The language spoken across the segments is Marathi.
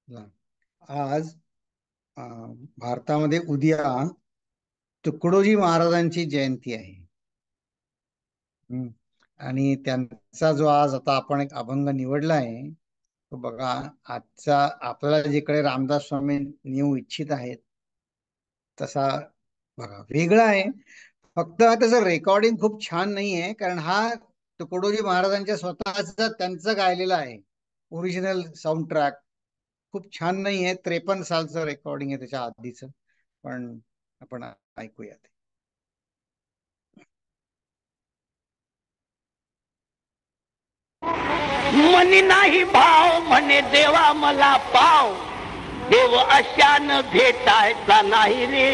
ला- आज भारतामध्ये उद्या तुकडोजी महाराजांची जयंती आहे. हम्म. आणि त्यांचा जो आज आता आपण एक अभंग निवडला आहे तो बघा. आजचा आपल्याला जिकडे रामदास स्वामी नेऊ इच्छित आहेत तसा बघा वेगळा आहे. फक्त त्याचं रेकॉर्डिंग खूप छान नाही आहे, कारण हा तुकडोजी महाराजांच्या स्वतःचा त्यांचं गायलेला आहे. ओरिजिनल साऊंड ट्रॅक खूप छान नाही आहे. 53 सालचं रेकॉर्डिंग आहे त्याच्या आधीचं. पण आपण ऐकूया ते. मनी नाही भाव म्हणे देवा मला पाव. देव अशान भेटायचा नाही रे.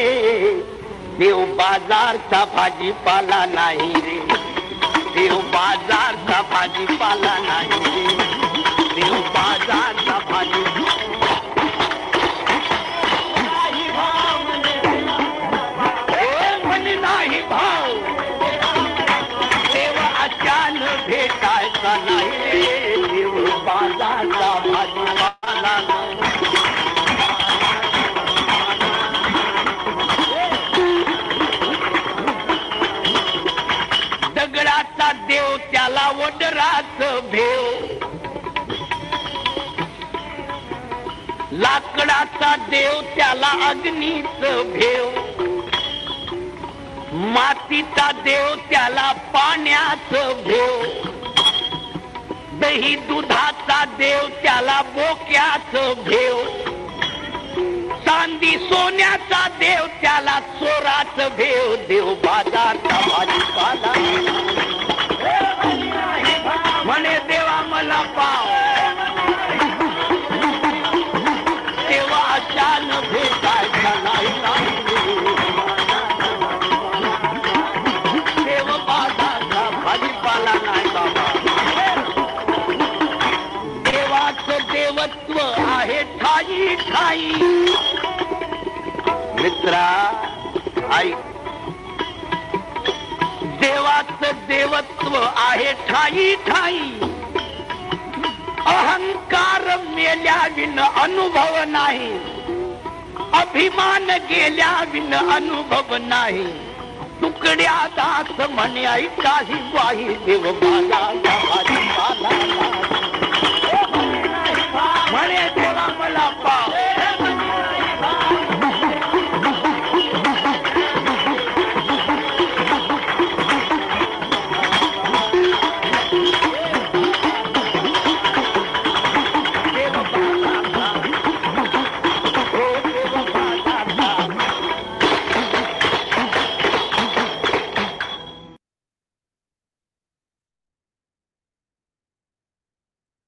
देव बाजारचा भाजीपाला नाही रे. देव बाजारचा भाजीपाला नाही रे. देव बाजारचा मनी नाही भाव. देव अचान भेटायचा नाही रे. देव बाजारचा भाजीपाला दगडाचा देव त्याला वडराच भेव. लाकडाचा देव त्याला अग्नीच भेव. मातीचा देव त्याला पाण्याच भेव. दही दुधाचा देव त्याला बोक्याच भेव. चांदी सोन्याचा देव त्याला चोराच भेव. देव बाजारचा भाजीपाला म्हणे देवा मला पाव. तेव्हा अचान भेटायचा नाही. देव बाजारचा भाजीपाला नाही बाबा. देवाचं देवत्व आहे ठाई ठाई. मित्रा ऐक. देवाचं देवत्व आहे ठाई ठाई. अहंकार मेल्या विन अनुभव नाही. अभिमान गेल्या विन अनुभव नाही. तुकड्या दास म्हणे ऐका ही ग्वाही. देव बाजारचा भाजीपाला म्हणे देवा मला पाव.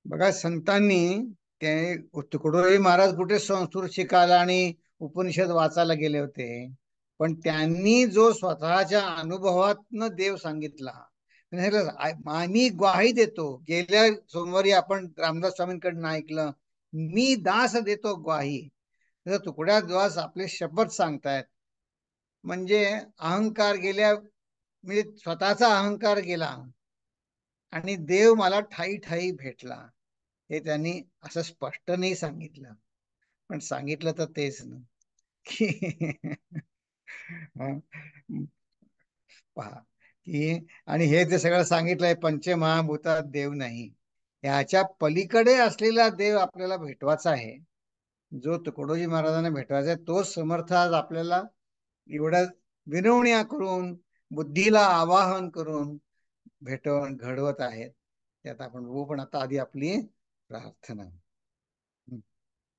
बघा, संतांनी ते तुकडोजी महाराज कुठे संस्कृत शिकायला आणि उपनिषद वाचायला गेले होते, पण त्यांनी जो स्वतःच्या अनुभवातनं देव सांगितला. मी ग्वाही देतो. गेल्या सोमवारी आपण रामदास स्वामींकडनं ऐकलं, मी दास देतो ग्वाही. तुकड्या दास आपले शपथ सांगतायत. म्हणजे अहंकार गेल्या, म्हणजे स्वतःचा अहंकार गेला आणि देव मला ठाई ठाई भेटला. हे त्यांनी असं स्पष्ट नाही सांगितलं, पण सांगितलं तर तेच ना की हं, पहा की. आणि हे जे सगळं सांगितलंय पंचमहाभूतात देव नाही, ह्याच्या पलीकडे असलेला देव आपल्याला भेटवायचा आहे. जो तुकडोजी महाराजांना भेटवायचा आहे तोच समर्थ आज आपल्याला एवढ्या विनवण्या करून, बुद्धीला आवाहन करून भेटवून घडवत आहेत. त्यात आपण बघू. पण आता आधी आपली प्रार्थना.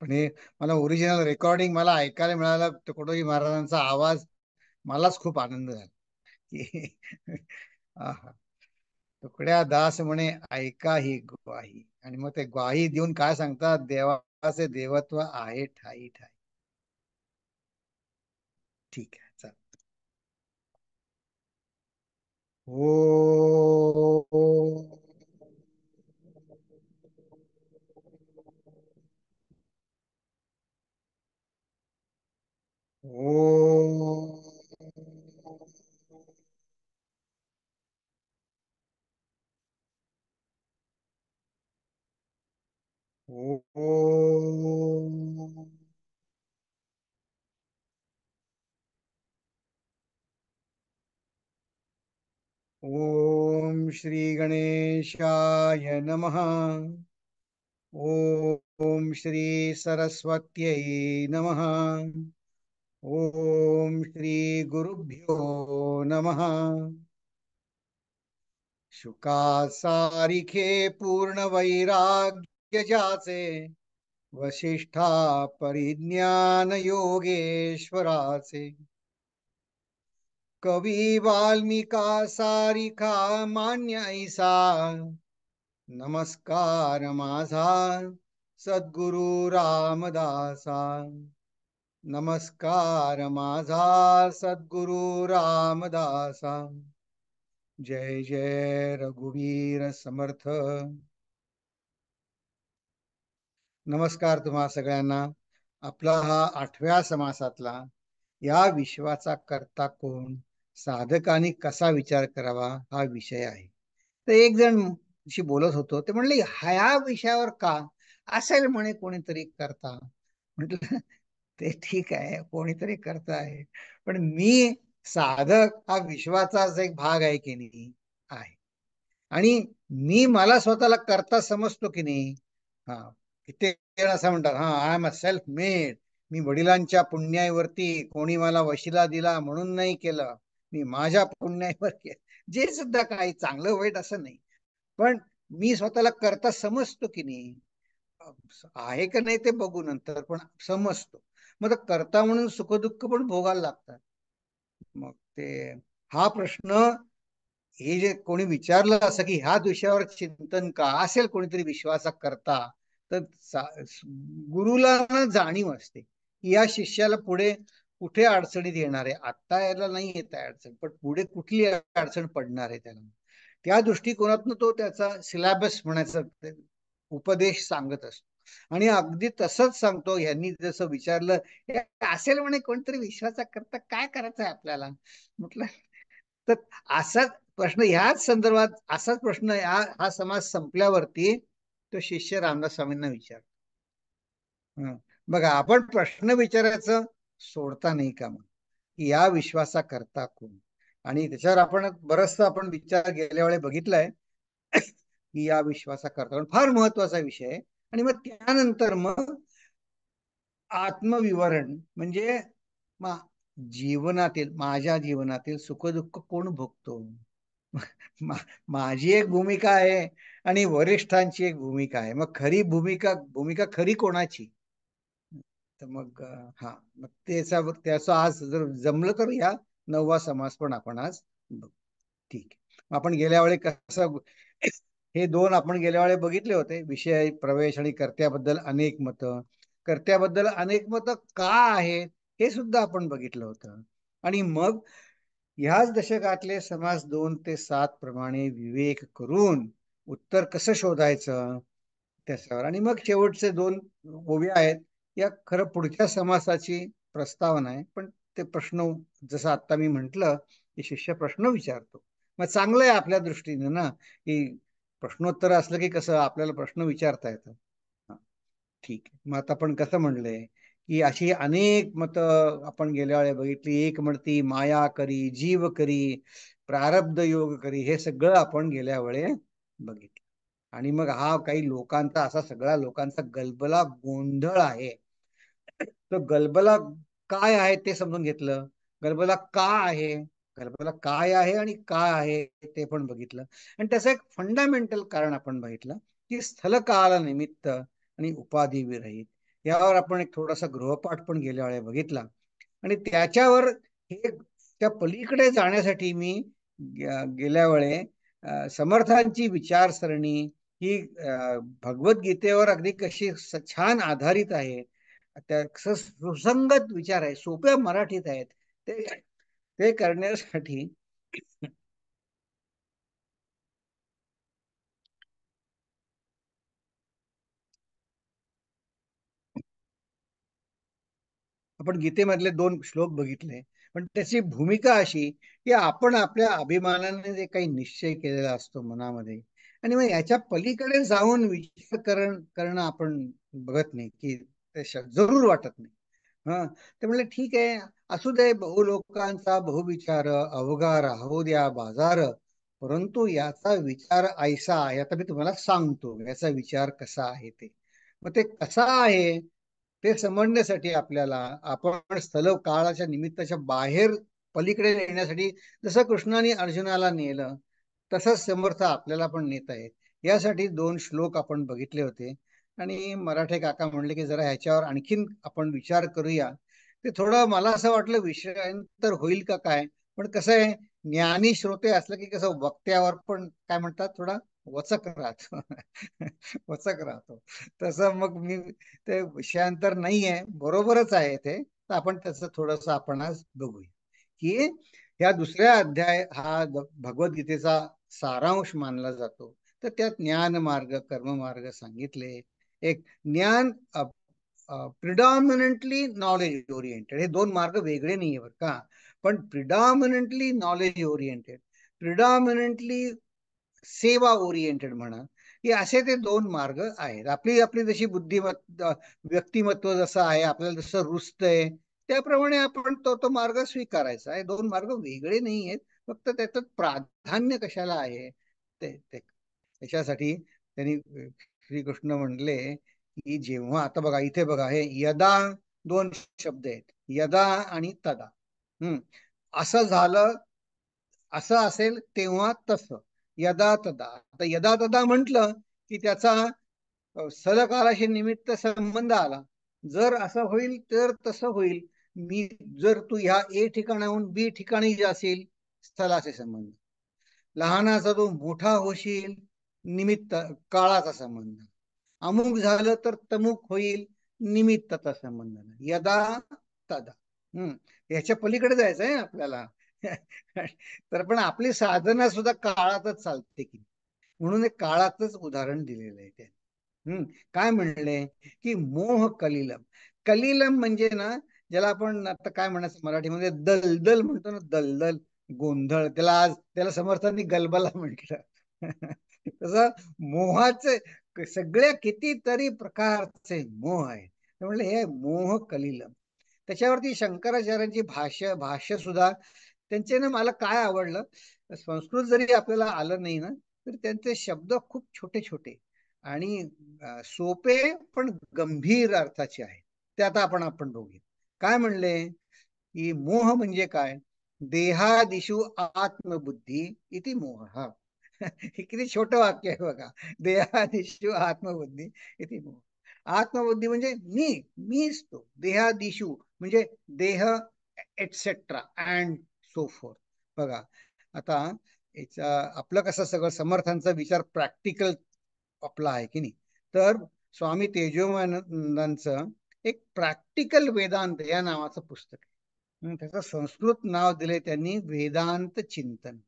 पण हे मला ओरिजिनल रेकॉर्डिंग मला ऐकायला मिळालं. तुकडोजी महाराजांचा आवाज. मलाच खूप आनंद झाला की आहा. तुकड्या दास म्हणे ऐका ही ग्वाही. आणि मग ते ग्वाही देऊन काय सांगतात, देवाचे देवत्व आहे ठाई ठाई. ठीक आहे, चल. ओ ओ ओ ओम श्री गणेशाय नमः. ओम श्री सरस्वत्यै नमः. ओम श्री गुरुभ्यो नमः. शुका सारिखे पूर्ण वैराग्य ज्याचे, वसिष्ठा परिज्ञान योगेश्वराचे. कवी वाल्मिका सारिखा मान्य ऐसा, नमस्कार माझा सद्गुरु रामदासा. नमस्कार माझा सद्गुरु रामदासा. जय जय रघुवीर समर्थ. नमस्कार तुम्हा सगळ्यांना. आपला हा 8व्या समासातला या विश्वाचा कर्ता कोण, साधकांनी कसा विचार करावा हा विषय आहे. तर एक जण बोलत होतो, ते म्हणले ह्या विषयावर का असेल म्हणे कोणीतरी करता. म्हटलं ते ठीक आहे, कोणीतरी करता आहे, पण मी साधक हा विश्वाचाच एक भाग आहे की नाही आहे. आणि मी मला स्वतःला करता समजतो की नाही. हा, कित्येक जण असं म्हणतात, हा I am a self made. मी वडिलांच्या पुण्याईवरती, कोणी मला वशिला दिला म्हणून नाही केलं, मी माझ्या पुण्याईवर केलं. जे सुद्धा काही चांगलं वाईट असं नाही, पण मी स्वतःला करता समजतो की नाही. आहे का नाही ते बघू नंतर, पण समजतो. मग करता म्हणून सुखदुःख पण भोगायला लागतात. मग ते हा प्रश्न, हे जे कोणी विचारलं असं की ह्या विषयावर चिंतन का असेल, कोणीतरी विश्वासा करता, तर गुरुला ना जाणीव असते की या शिष्याला पुढे कुठे अडचणीत येणार आहे. आता याला नाही येत आहे अडचण, पण पुढे कुठली अडचण पडणार आहे त्याला. त्या दृष्टिकोनातून तो त्याचा सिलेबस म्हणायचा उपदेश सांगत असतो. आणि अगदी तसंच सांगतो. ह्यांनी जसं विचारलं, हे असेल म्हणे कोणतरी विश्वासा करता, काय करायचं आहे आपल्याला. म्हटलं तर असाच प्रश्न ह्याच संदर्भात, असाच प्रश्न हा समाज संपल्यावरती तो शिष्य रामदास स्वामींना विचार. बघा, आपण प्रश्न विचारायचं सोडता नाही का मग, की या विश्वासा करता कोण. आणि त्याच्यावर आपण बरचस आपण विचार गेल्या वेळी बघितलाय की या विश्वासा करता कोण फार महत्वाचा विषय आहे. आणि मग त्यानंतर मग आत्मविवरण म्हणजे जीवनातील, माझ्या जीवनातील सुखदुःख कोण भोगतो. माझी एक भूमिका आहे आणि वरिष्ठांची एक भूमिका आहे. मग खरी भूमिका भूमिका खरी कोणाची. तर मग हा, मग त्याचं आज जर जमलं तर या 9वा समास पण आपण आज बघू. ठीक आहे. आपण गेल्या वेळी कसं हे दोन आपण गेल्या वेळी बघितले होते, विषय प्रवेश आणि कर्त्याबद्दल अनेक मतं. कर्त्याबद्दल अनेक मतं का आहेत हे सुद्धा आपण बघितलं होतं. आणि मग ह्याच दशकातले समास 2 ते 7 प्रमाणे विवेक करून उत्तर कसं शोधायचं त्याच्यावर. आणि मग शेवटचे 2 ओव्या आहेत, या खरं पुढच्या समासाची प्रस्तावना आहे. पण ते प्रश्न, जसं आता मी म्हंटल की शिष्य प्रश्न विचारतो, मग चांगलं आहे आपल्या दृष्टीने ना, की प्रश्नोत्तर असलं की कसं आपल्याला प्रश्न विचारता येतं. ठीक आहे. मग आता आपण कसं म्हणलंय की अशी अनेक मत आपण गेल्या वेळी बघितली. एक म्हणती माया करी, जीव करी, प्रारब्ध योग करी, हे सगळं आपण गेल्या वेळी बघितलं. आणि मग हा काही लोकांचा, असा सगळा लोकांचा गलबला गोंधळ आहे. तर गलबला काय आहे ते समजून घेतलं. गलबला का आहे, गलबला काय आहे आणि काय आहे ते पण बघितलं. आणि त्याचं एक फंडामेंटल कारण आपण बघितलं की स्थलकाल निमित्त आणि उपाधी विरहित. यावर आपण एक थोडासा गृहपाठ पण गेल्या वेळी बघितला. आणि त्याच्यावर हे, त्या पलीकडे जाण्यासाठी मी गेल्या वेळे समर्थांची विचारसरणी ही भगवद्गीतेवर अगदी कशी छान आधारित आहे, त्या सुसंगत विचार आहे, सोप्या मराठीत आहेत, ते ते करण्यासाठी आपण गीतेमधले 2 श्लोक बघितले. पण त्याची भूमिका अशी की आपण आपल्या अभिमानाने जे काही निश्चय केलेला असतो मनामध्ये, आणि मग याच्या पलीकडे जाऊन विचार करणं आपण बघत नाही, की जरूर वाटत नाही. हा, ते म्हणले ठीक आहे, असू दे, बहु लोकांचा बहुविचार, अवघा राहू द्या बाजार, परंतु याचा विचार ऐसा आहे, आता मी तुम्हाला सांगतो याचा विचार कसा आहे ते. मग ते कसा आहे ते समजण्यासाठी आपल्याला आपण स्थल काळाच्या निमित्ताच्या बाहेर पलीकडे नेण्यासाठी जसं कृष्णाने अर्जुनाला नेलं तसंच समर्थ आपल्याला पण नेत आहेत. यासाठी 2 श्लोक आपण बघितले होते आणि मराठे काका म्हणले की जरा ह्याच्यावर आणखीन आपण विचार करूया. ते थोडं मला असं वाटलं विषयांतर होईल का काय, पण कसं आहे ज्ञानी श्रोते असलं की कसं वक्त्यावर पण काय म्हणतात थोडा वचक राहतो. वचक राहतो. तसं मग मी ते विषयांतर नाहीये, बरोबरच आहे ते. तर आपण त्याचं थोडस आपण आज बघूया की या दुसऱ्या अध्याय हा भगवद्गीतेचा सारांश मानला जातो. तर त्यात ज्ञान मार्ग कर्म मार्ग सांगितले. एक ज्ञान प्रिडॉमिनंटली नॉलेज ओरिएंटेड, हे 2 मार्ग वेगळे नाहीये बरं का, पण प्रिडॉमिनंटली नॉलेज ओरिएंटेड, प्रिडॉमिनंटली सेवा ओरिएंटेड म्हणा, हे असे ते 2 मार्ग आहेत. आपली आपली जशी बुद्धिमत्ता व्यक्तिमत्व जसं आहे, आपल्याला जसं रुचतंय त्याप्रमाणे आपण तो तो मार्ग स्वीकारायचा आहे. 2 मार्ग वेगळे नाही आहेत, फक्त त्याचं प्राधान्य कशाला आहे ते त्याच्यासाठी त्यांनी श्रीकृष्ण म्हणले की जेव्हा आता बघा इथे बघा हे यदा 2 शब्द आहेत, यदा आणि तदा. हम्म असं झालं, असं असेल तेव्हा तसं, यदा तदा. आता यदा तदा म्हटलं की त्याचा सलकालाशी निमित्त संबंध आला. जर असं होईल तर तसं होईल. मी जर तू ह्या ए ठिकाणाहून बी ठिकाणी जाशील, स्थलाचे संबंध. लहानाचा तू मोठा होशील, निमित्त काळाचा संबंध. अमुक झालं तर तमुक होईल, निमित्ताचा संबंध नाही. यदा तदा. याच्या पलीकडे जायचं आहे आपल्याला. तर पण आपली साधना सुद्धा काळातच चालते की, म्हणून एक काळातच उदाहरण दिलेलं आहे ते. काय म्हणले की मोह कलिलम. कलिलम म्हणजे ना, ज्याला आपण आता काय म्हणायचं मराठीमध्ये दलदल म्हणतो ना, दलदल गोंधळ. त्याला समर्थांनी गलबला म्हटलं. तसं मोहाचे सगळ्या कितीतरी प्रकारचे मोह आहेत. म्हणले हे मोह कलिलम. त्याच्यावरती शंकराचार्यांची भाष्य सुद्धा त्यांचे ना, मला काय आवडलं, संस्कृत जरी आपल्याला आलं नाही ना, तर त्यांचे शब्द खूप छोटे छोटे आणि सोपे पण गंभीर अर्थाचे आहे. ते आता आपण बघूया. काय म्हणले की मोह म्हणजे काय, देहादिषु आत्मबुद्धी इति मोह. हे किती छोटं वाक्य आहे बघा. देहादिषु आत्मबुद्धी इति मोह. आत्मबुद्धी म्हणजे मीच तो. देहादिषु म्हणजे देह एटसेट्रा अँड सो फोर्थ. बघा आता आपलं कसं सगळं समर्थांचा विचार प्रॅक्टिकल आपला आहे की नाही. तर स्वामी तेजोमानंदांचं एक प्रॅक्टिकल वेदांत या नावाचं पुस्तक आहे. त्याचं संस्कृत नाव दिले त्यांनी वेदांत चिंतन,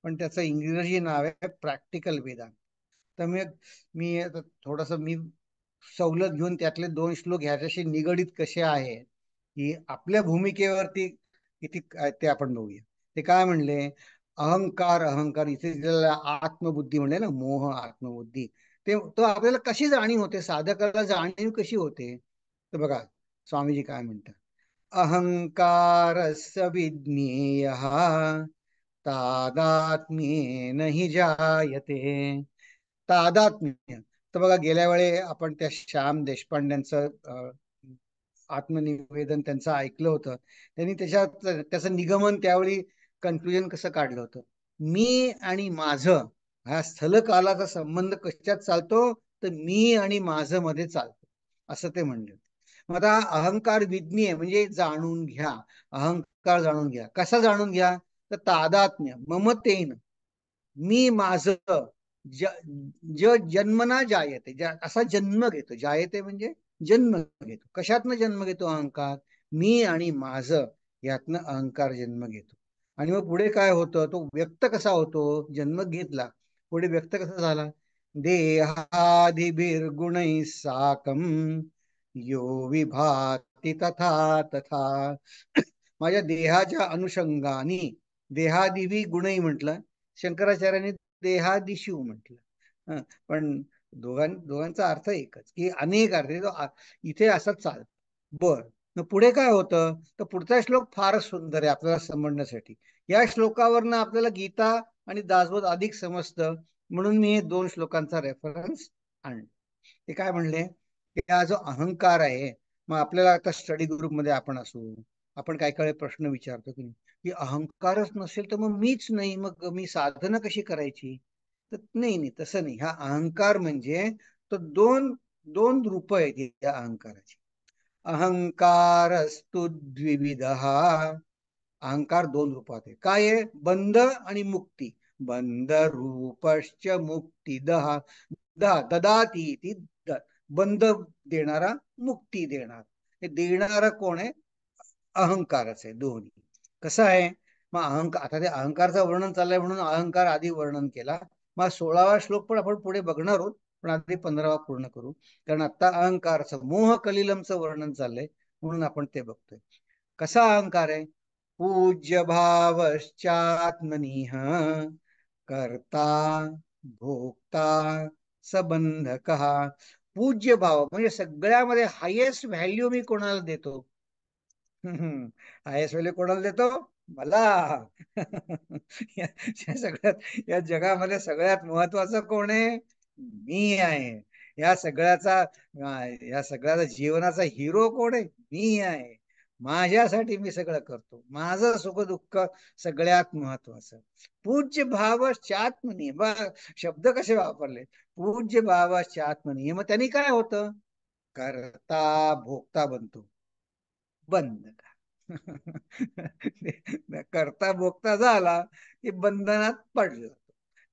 पण त्याचं इंग्रजी नाव आहे प्रॅक्टिकल वेदांत. तर मी थोडस मी सवलत घेऊन त्यातले 2 श्लोक ह्याच्याशी निगडीत कसे आहे की आपल्या भूमिकेवरती किती ते आपण बघूया. ते काय म्हणले, अहंकार अहंकार इथे आत्मबुद्धी म्हणले ना, मोह आत्मबुद्धी. ते तो आपल्याला कशी जाणीव होते, साधकाला जाणीव कशी होते. तर बघा स्वामीजी काय म्हणतात, अहंकारस्य विज्ञेय तादात्म्येन हि जायते. तादात्म्य. तर बघा गेल्या वेळी आपण त्या श्याम देशपांड्यांचं आत्मनिवेदन त्यांचं ऐकलं होतं. त्यांनी त्याचं निगमन त्यावेळी कन्क्लुजन कसं काढलं होतं, मी आणि माझं हा स्थलकालाचा संबंध कशात चालतो, तर मी आणि माझं मध्ये चालतो असं ते म्हणले. मग आता अहंकार विज्ञेय म्हणजे जाणून घ्या. अहंकार जाणून घ्या. कसा जाणून घ्या, तर तादात्म्य ममतेन, मी माझं जन्मना जायते, असा जन्म घेतो. जायते म्हणजे जन्म घेतो. कशातनं जन्म घेतो अहंकार, मी आणि माझं यातनं अहंकार जन्म घेतो. आणि मग पुढे काय होतं, तो व्यक्त कसा होतो, जन्म घेतला पुढे व्यक्त कसा झाला, देहादिभिर्गुणैः साकं यो विभाती तथा तथा. माझ्या देहाच्या अनुषंगाने, देहादिवी गुणही म्हटलं, शंकराचार्यांनी देहादिशू म्हटलं. पण दोघांचा अर्थ एकच की अनेक अर्थ इथे असंच चालत. बर, मग पुढे काय होतं, तर पुढचा श्लोक फारच सुंदर आहे आपल्याला समजण्यासाठी. या श्लोकावरनं आपल्याला गीता आणि दासबोध अधिक समजतं, म्हणून मी हे 2 श्लोकांचा रेफरन्स आणला. ते काय म्हणले, की हा जो अहंकार आहे, मग आपल्याला आता स्टडी ग्रुपमध्ये आपण असू, आपण काय काय प्रश्न विचारतो की नाही, की अहंकारच नसेल तर मग मीच नाही, मग मी साधना कशी करायची? तर नाही नाही, तसं नाही. हा अहंकार म्हणजे तो दोन दोन रूप आहेत या अहंकाराची. अहंकारस्तु द्विविधः. अहंकार 2 रूपात आहे. काय आहे? बंध आणि मुक्ती. बंध रूपश्च मुक्तिदः. ददाती ती बंध देणारा, मुक्ती देणार. हे देणारा कोण आहे? अहंकारच आहे दोन्ही. कसं आहे? मग अहंकार, आता ते अहंकारचं वर्णन चाललंय म्हणून अहंकार आधी वर्णन केला. मग 16वा श्लोक पण आपण पुढे बघणार आहोत, पण आधी 15वा पूर्ण करू. कारण आता अहंकारचं मोह कलिलमचं वर्णन चाललंय, म्हणून आपण ते बघतोय. कसा अहंकार आहे? पूज्य भावश्चात्मनीह कर्ता भोक्ता सबंधक. पूज्य भाव म्हणजे सगळ्यामध्ये हायेस्ट व्हॅल्यू मी कोणाला देतो? हायेस्ट व्हॅल्यू कोणाला देतो? मला. या या सगळ्यात, या जगामध्ये सगळ्यात महत्वाचं कोण आहे? मी आहे. या सगळ्याचा या सगळ्याचा जीवनाचा हिरो कोण आहे? मी आहे. माझ्यासाठी मी सगळं करतो. माझं सुख दुःख सगळ्यात महत्वाचं. पूज्य भावश्चात्मनी, बघ शब्द कसे वापरले. पूज्य भावश्चात्मनी, मग त्यांनी काय होतं? करता भोगता बनतो. बंद का. करता भोगता झाला की बंधनात पडला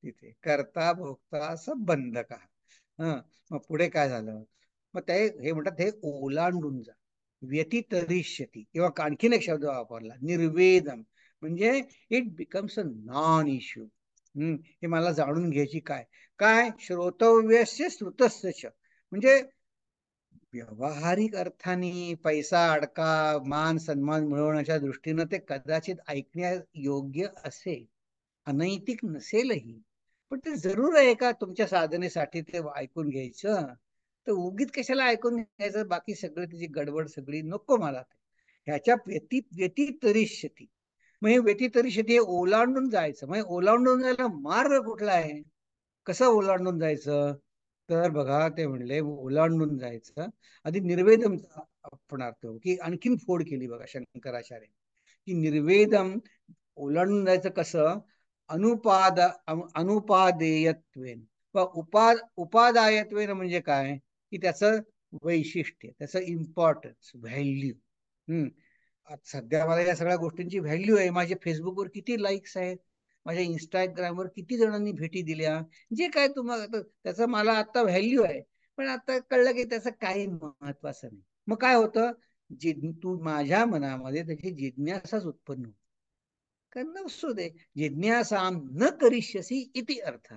तिथे. करता भोगता असं बंध का. हं. मग पुढे काय झालं? मग ते हे म्हणतात, हे ओलांडून जा. व्यतितरिष्यती, किंवा आणखीन एक शब्द वापरला, निर्वेदम. म्हणजे it becomes a non issue. हे मला जाणून घ्यायची काय काय श्रोतव्यस्य श्रुतस्य. म्हणजे व्यावहारिक अर्थाने पैसा अडका, मान सन्मान मिळवण्याच्या दृष्टीनं ते कदाचित ऐकण्या योग्य असेल, अनैतिक नसेलही. पण ते जरूर आहे का तुमच्या साधनेसाठी ते ऐकून घ्यायचं? तर उगीच कशाला ऐकून घ्यायचं? बाकी सगळं त्याची गडबड सगळी नको मला. ह्याच्या व्यतितरिष्यती. मग हे व्यतितरिष्यती हे ओलांडून जायचं. मग ओलांडून जायला मार्ग कुठला आहे? कसं ओलांडून जायचं? तर बघा, ते म्हणले ओलांडून जायचं. आधी निर्वेदम आपण अर्थ, की आणखीन फोड केली बघा शंकराचार्य, की निर्वेदम ओलांडून जायचं कसं? अनुपादेयत्वेन, उपादायत्वेन म्हणजे काय? की त्याचं वैशिष्ट्य, त्याचं इम्पॉर्टन्स, व्हॅल्यू. सध्या मला या सगळ्या गोष्टींची व्हॅल्यू आहे. माझे फेसबुकवर किती लाईक्स आहेत, माझ्या इंस्टाग्रामवर किती जणांनी भेटी दिल्या, जे काय तुम्हाला त्याचं मला आता व्हॅल्यू आहे. पण आता कळलं की त्याचं काही महत्वाचं नाही. मग काय होतं? तू माझ्या मनामध्ये त्याची जिज्ञासाच उत्पन्न होते. कारण नसू दे, जिज्ञासा न करिष्यसी इति अर्थ.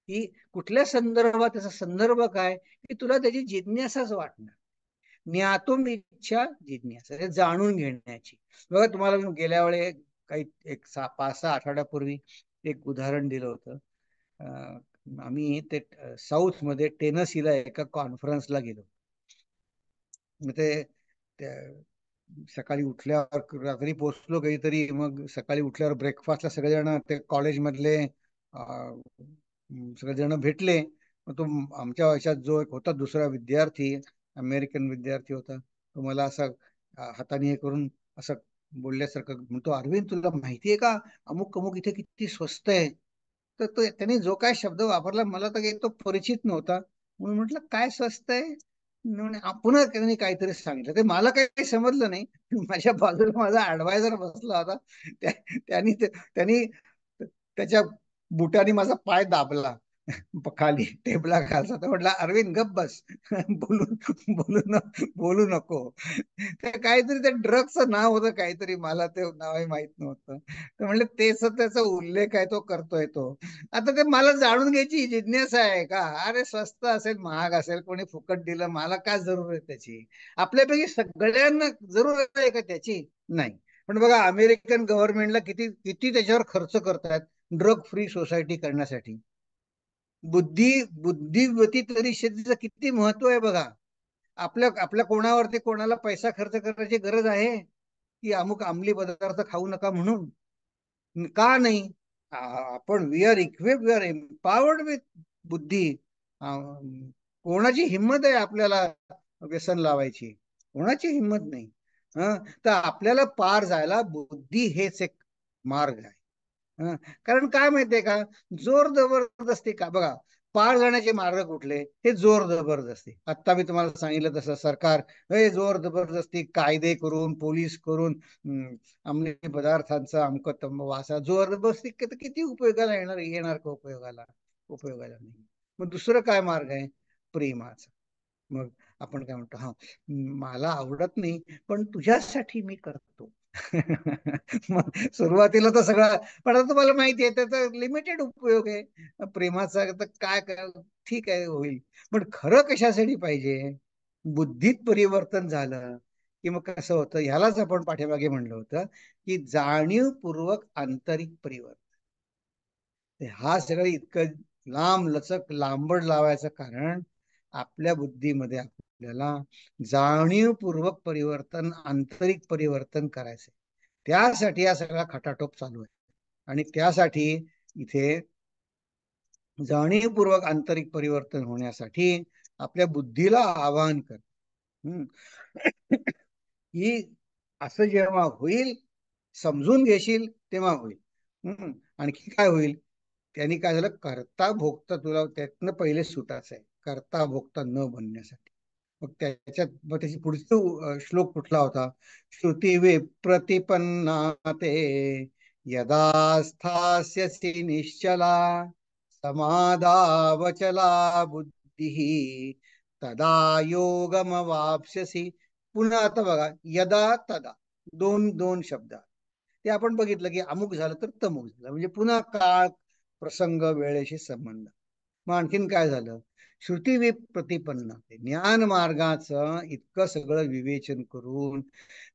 की कुठल्या संदर्भात, त्याचा संदर्भ काय, की तुला त्याची जिज्ञासाच वाटणार. ज्ञातुम इच्छा जिज्ञासा, हे जाणून घेण्याची. बघा, तुम्हाला मी गेल्या वेळी काही 5-6 आठवड्यापूर्वी एक उदाहरण दिलं होतं. आम्ही ते साऊथ मध्ये टेनसीला एका कॉन्फरन्सला गेलो. मग ते सकाळी उठल्यावर, रात्री पोहोचलो काहीतरी, मग सकाळी उठल्यावर ब्रेकफास्टला सगळेजण ते कॉलेजमधले सगळेजण भेटले. मग तो आमच्या वर्षात जो एक होता दुसरा विद्यार्थी, अमेरिकन विद्यार्थी होता, तो मला असं हाताने हे करून असं बोलल्यासारखं म्हणतो, अरविंद तुला माहितीये का, अमुक अमुक इथे किती स्वस्त आहे. तर तो त्याने जो काय शब्द वापरला मला तर तो परिचित नव्हता. म्हणून म्हटलं काय स्वस्त आहे. पुन्हा त्यांनी काहीतरी सांगितलं, ते मला काही समजलं नाही. माझ्या बाजूला माझा ऍडवायझर बसला होता. त्यांनी त्याच्या बुटाने माझा पाय दाबला खाली टेबला खालचा. तर म्हटलं, अरविंद गप बस. बोलू बोलू नको. ते काहीतरी त्या ड्रगचं नाव होतं काहीतरी, मला ते नावही माहित नव्हतं. तर म्हणलं तेच त्याचा उल्लेख आहे, तो करतोय तो. आता ते मला जाणून घ्यायची जिज्ञासा आहे का? अरे स्वस्त असेल महाग असेल, कोणी फुकट दिलं, मला काय जरूर आहे त्याची? आपल्यापैकी सगळ्यांना जरूर आहे का त्याची? नाही. पण बघा, अमेरिकन गव्हर्नमेंटला किती किती त्याच्यावर खर्च करतात ड्रग फ्री सोसायटी करण्यासाठी. बुद्धिवती तरी शेतीचं किती महत्व आहे बघा. आपल्या आपल्या कोणावरती कोणाला पैसा खर्च करायची गरज आहे की अमुक अंमली पदार्थ खाऊ नका म्हणून? का नाही? आपण we are equip, we are empowered with बुद्धी. कोणाची हिंमत आहे आपल्याला व्यसन लावायची? कोणाची हिंमत नाही. तर आपल्याला पार जायला बुद्धी हेच एक मार्ग आहे. कारण काय माहितीये का, जोर जबरदस्ती का बघा, पार जाण्याचे मार्ग कुठले? हे जोर जबरदस्ती. आता मी तुम्हाला सांगितलं तसं सरकार हे जोर जबरदस्ती कायदे करून, पोलीस करून, अंमली पदार्थांचा अमक तंब वासा जोर जबरदस्ती किती उपयोगाला येणार? येणार का उपयोगाला? उपयोगाला नाही. मग दुसरं काय मार्ग आहे? प्रेमाचा. मग आपण काय म्हणतो, हा मला आवडत नाही पण तुझ्यासाठी मी करतो. मग सुरुवातीला तर सगळं, पण आता तुम्हाला माहिती आहे त्याचा लिमिटेड उपयोग आहे प्रेमाचा. तर ठीक आहे होईल, पण खरं कशासाठी पाहिजे? बुद्धीत परिवर्तन झालं की मग कसं होतं, ह्यालाच आपण पाठीमागे म्हणलं होतं की जाणीवपूर्वक आंतरिक परिवर्तन. हा सगळं इतकं लांब लचक लांबड लावायचं कारण आपल्या बुद्धीमध्ये आपल्याला जाणीवपूर्वक परिवर्तन, आंतरिक परिवर्तन करायचंय. त्यासाठी हा सगळा खटाटोप चालू आहे. आणि त्यासाठी इथे जाणीवपूर्वक आंतरिक परिवर्तन होण्यासाठी आपल्या बुद्धीला आवाहन कर, की असं जेव्हा होईल, समजून घेशील तेव्हा होईल. आणखी काय होईल? त्यांनी काय झालं, करता भोगता तुला त्यातनं पहिले सुटायचं आहे, करता भोगता न बनण्यासाठी. मग त्याची पुढचा श्लोक कुठला होता? श्रुती विप्रतिपन्ना ते यदा स्थास्यसि निश्चला समाधावचला बुद्धी तदा योगमवाप्स्यसि. पुन्हा आता बघा, यदा तदा, दोन दोन शब्द. ते आपण बघितलं की अमुक झालं तर तमुक झालं, म्हणजे पुन्हा काळ, प्रसंग, वेळेशी संबंध. मग आणखीन काय झालं? श्रुती प्रतिपन्न, ज्ञान मार्गाचं इतकं सगळं विवेचन करून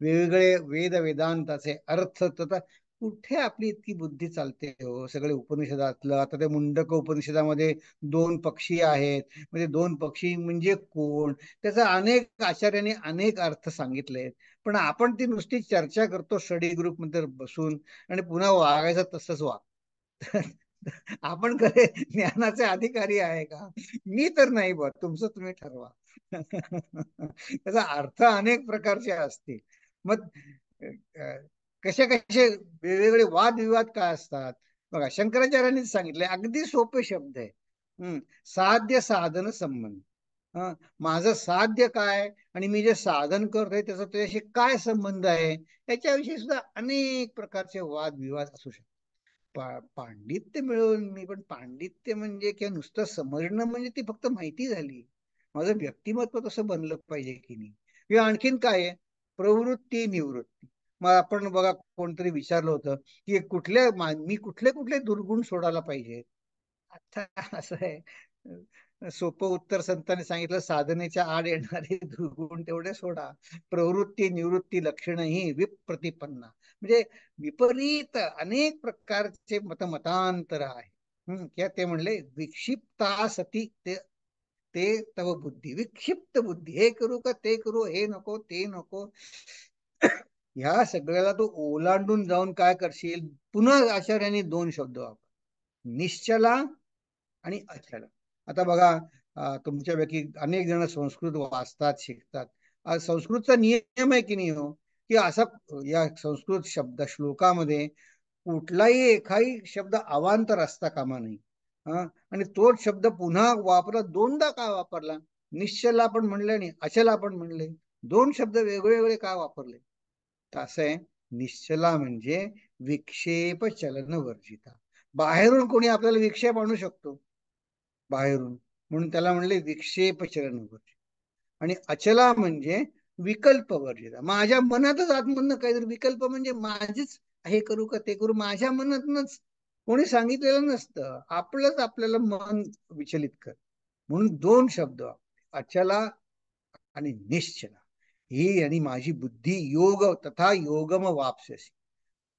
वेगवेगळे वेद वेदांताचे अर्थ, तर कुठे आपली इतकी बुद्धी चालते हो? सगळे उपनिषदातलं, आता ते मुंडक उपनिषदामध्ये दोन पक्षी आहेत, म्हणजे दोन पक्षी म्हणजे कोण, त्याचा अनेक आचार्यांनी अनेक अर्थ सांगितले. पण आपण ती नुसती चर्चा करतो स्टडी ग्रुप मध्ये बसून आणि पुन्हा वागायचं तसंच वाग. आपण खरे ज्ञानाचे अधिकारी आहे का? मी तर नाही, बघ तुमचं तुम्ही ठरवा. त्याचा अर्थ अनेक प्रकारचे असतील. मग कसे कसे वेगवेगळे वादविवाद काय असतात? बघा, शंकराचार्यांनी सांगितले अगदी सोपे शब्द आहे. साध्य साधन संबंध. माझं साध्य काय आणि मी जे साधन करतोय त्याचा तुझ्याशी काय संबंध आहे, याच्याविषयी सुद्धा अनेक प्रकारचे वादविवाद असू शकतात. पांडित्य मिळवून मी, पण पांडित्य म्हणजे किंवा नुसतं समजणं म्हणजे ती फक्त माहिती झाली. माझं व्यक्तिमत्व तसं बनलं पाहिजे की नाही? किंवा आणखीन काय आहे? प्रवृत्ती निवृत्ती. मग आपण बघा, कोणतरी विचारलं होतं की मी कुठले कुठले दुर्गुण सोडायला पाहिजे. आता असं आहे, सोपं उत्तर संतांनी सांगितलं, साधनेच्या आड येणारे दुर्गुण तेवढे सोडा. प्रवृत्ती निवृत्ती लक्षण ही विप्रतिपन्ना, म्हणजे विपरीत अनेक प्रकारचे मतांतर आहे. किंवा ते म्हणले विक्षिप्ता सती, ते तव बुद्धी, विक्षिप्त बुद्धी, हे करू का ते करू, हे नको ते नको. ह्या सगळ्याला तू ओलांडून जाऊन काय करशील? पुन्हा आचार्यांनी दोन शब्द वापर, निश्चला आणि अचला. आता बघा, तुमच्यापैकी अनेक जण संस्कृत वाचतात, शिकतात. संस्कृतचा नियम आहे की नाही हो, की असा या संस्कृत शब्द श्लोकामध्ये कुठलाही एखादी शब्द अवांतर असता कामा नाही. आणि तोच शब्द पुन्हा वापरला, दोनदा का वापरला? निश्चला आपण म्हणले आणि अचला आपण म्हणले, दोन शब्द वेगवेगळे का वापरले? तर असं आहे, निश्चला म्हणजे विक्षेप चलन वर्जिता. बाहेरून कोणी आपल्याला विक्षेप आणू शकतो, बाहेरून, म्हणून त्याला म्हणले विक्षेप चलन वर्जित. आणि अचला म्हणजे विकल्प वर्जित. माझ्या मनातच आतमधनं काहीतरी विकल्प, म्हणजे माझेच हे करू का ते करू, माझ्या मनातनच, कोणी सांगितलेलं नसतं, आपलंच आपल्याला मन विचलित कर. म्हणून दोन शब्द, अचला आणि निश्चला. ही आणि माझी बुद्धी योग तथा योगम वापस्यसी.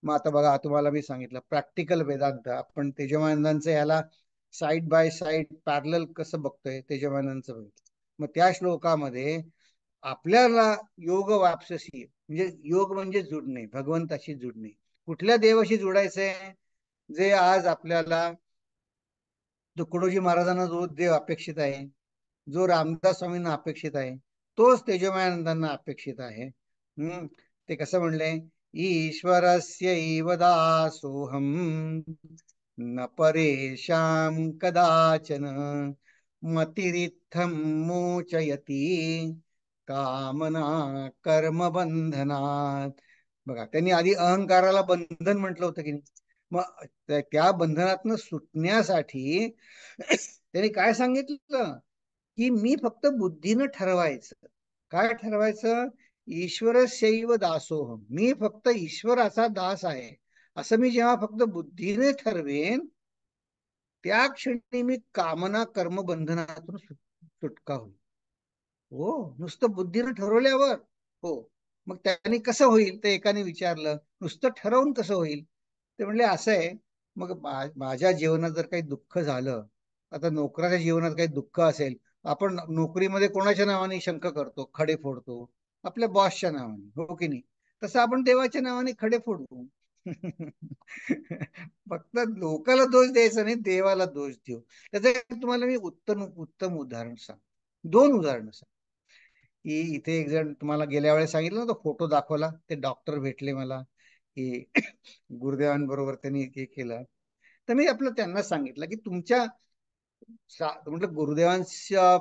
मग आता बघा, तुम्हाला मी सांगितलं प्रॅक्टिकल वेदांत, आपण तेजमानंदांचं ह्याला साईड बाय साईड पॅरलल कसं बघतोय, तेजमानंदांचं बघितलं. मग त्या श्लोकामध्ये आपल्याला योग वापसशी म्हणजे योग म्हणजे जुडणे, भगवंताशी जुडणे. कुठल्या देवाशी जुडायचंय? जे आज आपल्याला तुकडोजी महाराजांना जो देव अपेक्षित आहे, जो रामदास स्वामींना अपेक्षित आहे, तोच तेजोमयानंदांना अपेक्षित आहे. ते कसं म्हणले? ईश्वरस्यैव दासोहम न परेशां कदाचन मतिरित्थं मोचयती कामना कर्म बंधनात. बघा, त्यांनी आधी अहंकाराला बंधन म्हटलं होतं की नाही. मग त्या बंधनातनं सुटण्यासाठी त्यांनी काय सांगितलं? की मी फक्त बुद्धीनं ठरवायचं. काय ठरवायचं? ईश्वर शैव दासोहम, मी फक्त ईश्वराचा दास आहे, असं मी जेव्हा फक्त बुद्धीने ठरवेन, त्या क्षणी मी कामना कर्म बंधनातून सुटका होईल. हो, नुसतं बुद्धीनं ठरवल्यावर. हो, मग त्याने कसं होईल? ते एकाने विचारलं, नुसतं ठरवून कसं होईल? ते म्हणले असं आहे, मग माझ्या जीवनात जर काही दुःख झालं, आता नोकराच्या जीवनात काही दुःख असेल, आपण नोकरीमध्ये कोणाच्या नावाने शंक करतो, खडे फोडतो? आपल्या बॉसच्या नावाने, हो की नाही? तसं आपण देवाच्या नावाने खडे फोडू. फक्त लोकाला दोष द्यायचा नाही, देवाला दोष देऊ. त्याचं तुम्हाला मी उत्तम उत्तम उदाहरण सांग, दोन उदाहरणं सांग. की इथे एक जण, तुम्हाला गेल्या वेळेस सांगितलं ना, तो फोटो दाखवला, ते डॉक्टर भेटले मला की गुरुदेवांबरोबर त्यांनी हे केलं. तर मी आपलं त्यांना सांगितलं की तुमच्या म्हटलं गुरुदेवांच्या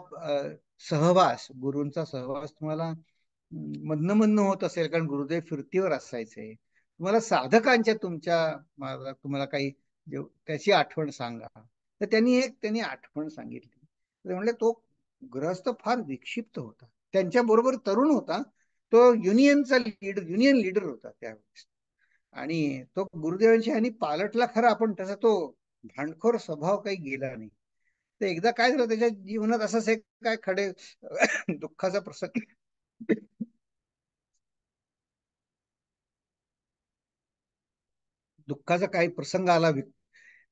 सहवास, गुरूंचा सहवास तुम्हाला मधनं मधनं होत असेल, कारण गुरुदेव फिरतीवर असायचे. तुम्हाला साधकांच्या तुम्हाला काही त्याची आठवण सांगा. तर त्यांनी आठवण सांगितली. ते म्हणले तो ग्रहस्थ फार विक्षिप्त होता, त्यांच्या बरोबर तरुण होता, तो युनियन लीडर होता त्यावेळेस. आणि तो गुरुदेवांशी आणि पालटला खरा, पण त्याचा तो भांडखोर स्वभाव काही गेला नाही. तर एकदा काय झालं त्याच्या जीवनात, असंच एक काय खडे दुःखाचा प्रसंग दुःखाचा काही प्रसंग आला.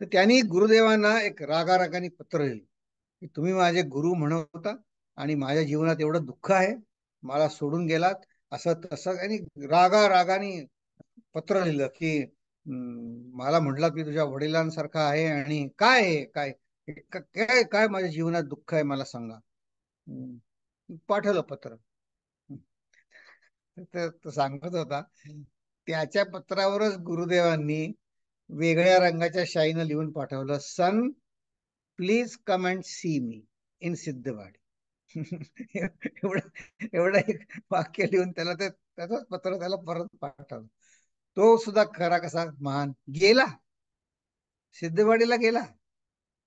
तर त्यांनी गुरुदेवांना एक रागारागाने पत्र लिहिलं की तुम्ही माझे गुरु म्हणत होता आणि माझ्या जीवनात एवढं दुःख आहे, मला सोडून गेलात, असं तसं. आणि रागाने पत्र लिहिलं की मला म्हटलं की तुझ्या वडिलांसारखा आहे, आणि काय आहे, काय काय काय माझ्या जीवनात दुःख आहे मला सांगा. पाठवलं पत्र. तो सांगत होता, त्याच्या पत्रावरच गुरुदेवांनी वेगळ्या रंगाच्या शाईनं लिहून पाठवलं, son please come and see me in Siddhawadi. एवढं एवढं एक वाक्य लिहून त्याचंच पत्र त्याला परत पाठवलं. तो सुद्धा खरा कसा महान गेला, सिद्धवाडीला गेला.